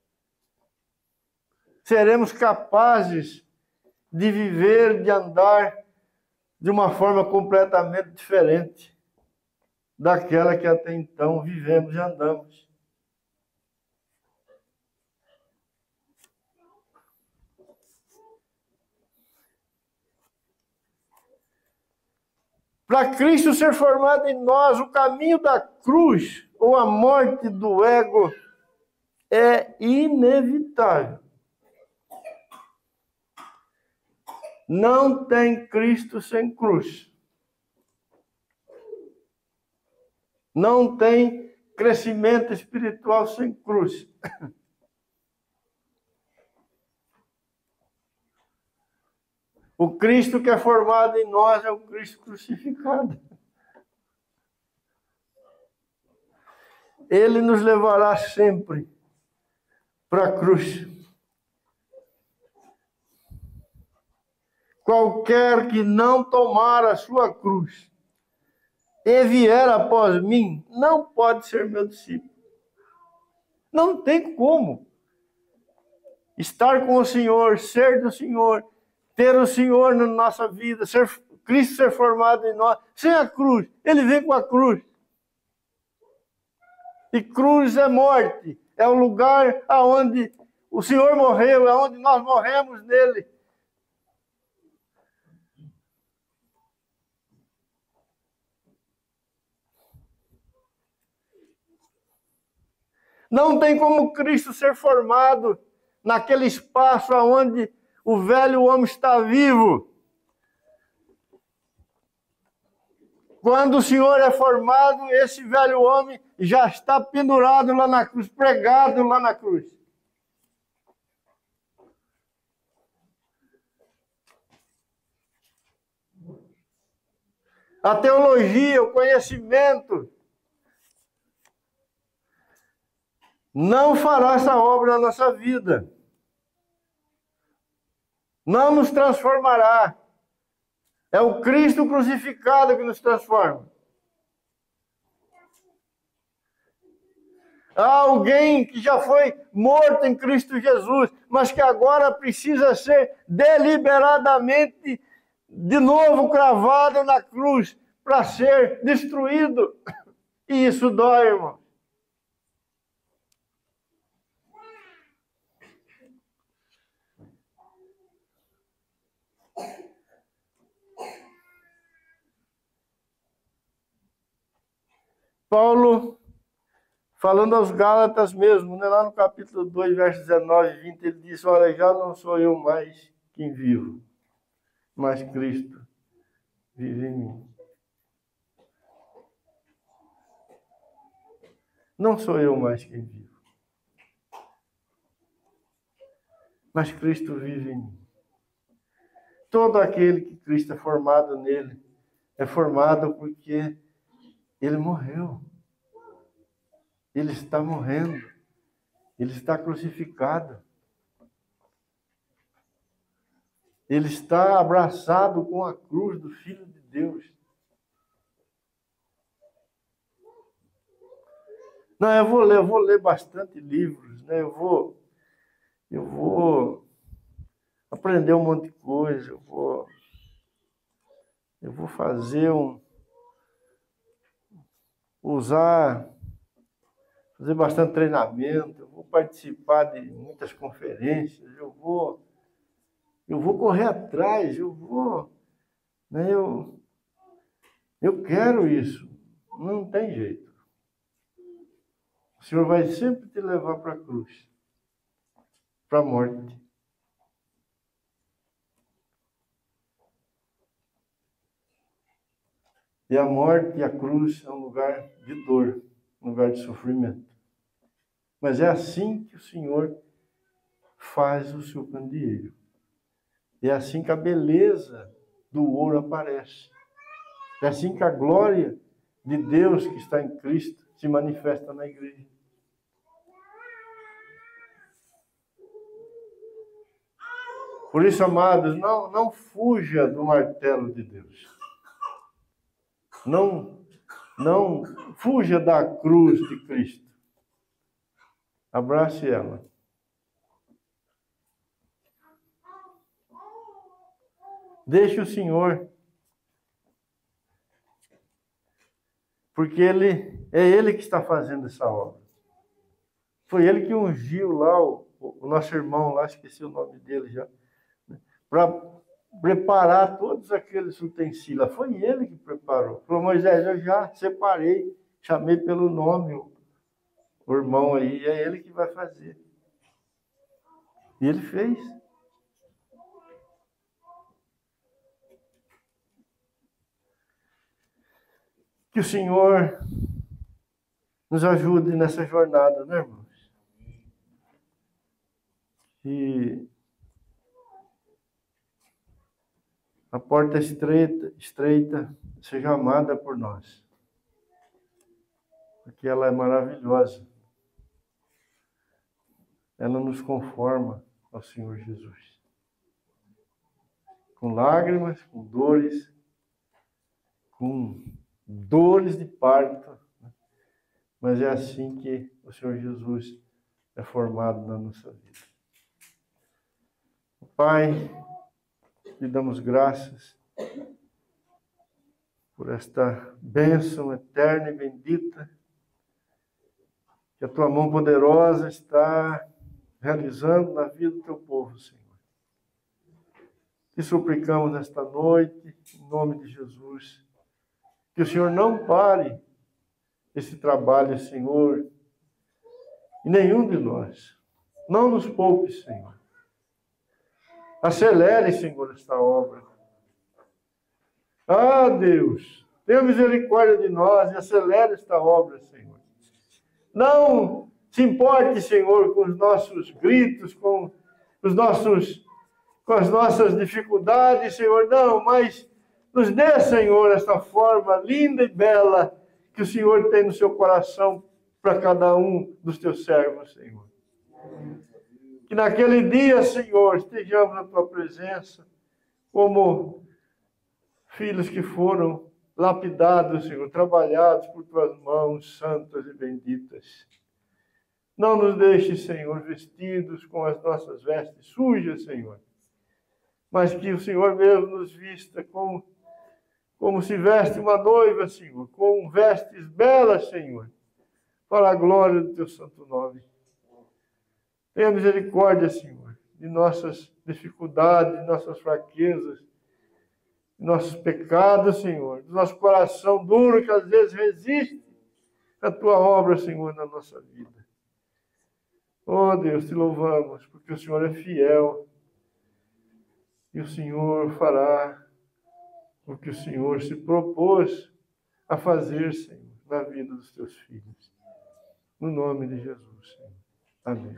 seremos capazes de viver, de andar de uma forma completamente diferente daquela que até então vivemos e andamos. Para Cristo ser formado em nós, o caminho da cruz ou a morte do ego é inevitável. Não tem Cristo sem cruz. Não tem crescimento espiritual sem cruz. O Cristo que é formado em nós é o Cristo crucificado. Ele nos levará sempre para a cruz. Qualquer que não tomar a sua cruz e vier após mim, não pode ser meu discípulo. Não tem como estar com o Senhor, ser do Senhor, ter o Senhor na nossa vida, Cristo ser formado em nós, sem a cruz. Ele vem com a cruz. E cruz é morte, é o lugar aonde o Senhor morreu, é onde nós morremos nele. Não tem como Cristo ser formado naquele espaço onde o velho homem está vivo. Quando o Senhor é formado, esse velho homem já está pendurado lá na cruz, pregado lá na cruz. a teologia, o conhecimento, não fará essa obra na nossa vida. Não nos transformará. É o Cristo crucificado que nos transforma. Há alguém que já foi morto em Cristo Jesus, mas que agora precisa ser deliberadamente de novo cravado na cruz para ser destruído. E isso dói, irmão. Paulo, falando aos Gálatas mesmo, né, lá no capítulo 2, versos 19 e 20, ele diz: olha, já não sou eu mais quem vivo, mas Cristo vive em mim. Não sou eu mais quem vivo, mas Cristo vive em mim. Todo aquele que Cristo é formado nele, é formado porque ele morreu. Ele está morrendo. Ele está crucificado. Ele está abraçado com a cruz do Filho de Deus. Não, eu vou ler bastante livros, né? Eu vou aprender um monte de coisa, eu vou fazer fazer bastante treinamento, eu vou participar de muitas conferências, eu vou correr atrás, né, eu quero isso. Não tem jeito. O Senhor vai sempre te levar para a cruz, para a morte. E a morte e a cruz é um lugar de dor, um lugar de sofrimento. Mas é assim que o Senhor faz o seu candeeiro. É assim que a beleza do ouro aparece. É assim que a glória de Deus que está em Cristo se manifesta na igreja. Por isso, amados, não fuja do martelo de Deus. Não fuja da cruz de Cristo. Abrace ela. Deixe o Senhor. Porque é Ele que está fazendo essa obra. Foi Ele que ungiu lá o nosso irmão lá, esqueci o nome dele já, para preparar todos aqueles utensílios. Foi Ele que preparou. Falou: Moisés, eu já separei, chamei pelo nome o irmão aí, é Ele que vai fazer. E Ele fez. Que o Senhor nos ajude nessa jornada, né, irmãos? E a porta estreita seja amada por nós. Porque ela é maravilhosa. Ela nos conforma ao Senhor Jesus. Com lágrimas, com dores de parto. Mas é assim que o Senhor Jesus é formado na nossa vida. Pai, te damos graças por esta bênção eterna e bendita que a tua mão poderosa está realizando na vida do teu povo, Senhor. Te suplicamos nesta noite, em nome de Jesus, que o Senhor não pare esse trabalho, Senhor, e nenhum de nós. Não nos poupe, Senhor. Acelere, Senhor, esta obra. Ah, Deus, tenha misericórdia de nós e acelere esta obra, Senhor. Não se importe, Senhor, com os nossos gritos, com as nossas dificuldades, Senhor, não, mas Nos dê, Senhor, esta forma linda e bela que o Senhor tem no seu coração para cada um dos teus servos, Senhor. Que naquele dia, Senhor, estejamos na tua presença como filhos que foram lapidados, Senhor, trabalhados por tuas mãos santas e benditas. Não nos deixe, Senhor, vestidos com as nossas vestes sujas, Senhor, mas que o Senhor mesmo nos vista como se veste uma noiva, Senhor, com vestes belas, Senhor, para a glória do teu santo nome. Tenha misericórdia, Senhor, de nossas dificuldades, de nossas fraquezas, de nossos pecados, Senhor, do nosso coração duro que às vezes resiste à tua obra, Senhor, na nossa vida. Oh, Deus, te louvamos, porque o Senhor é fiel e o Senhor fará o que o Senhor se propôs a fazer, Senhor, na vida dos teus filhos. No nome de Jesus, Senhor. Amém.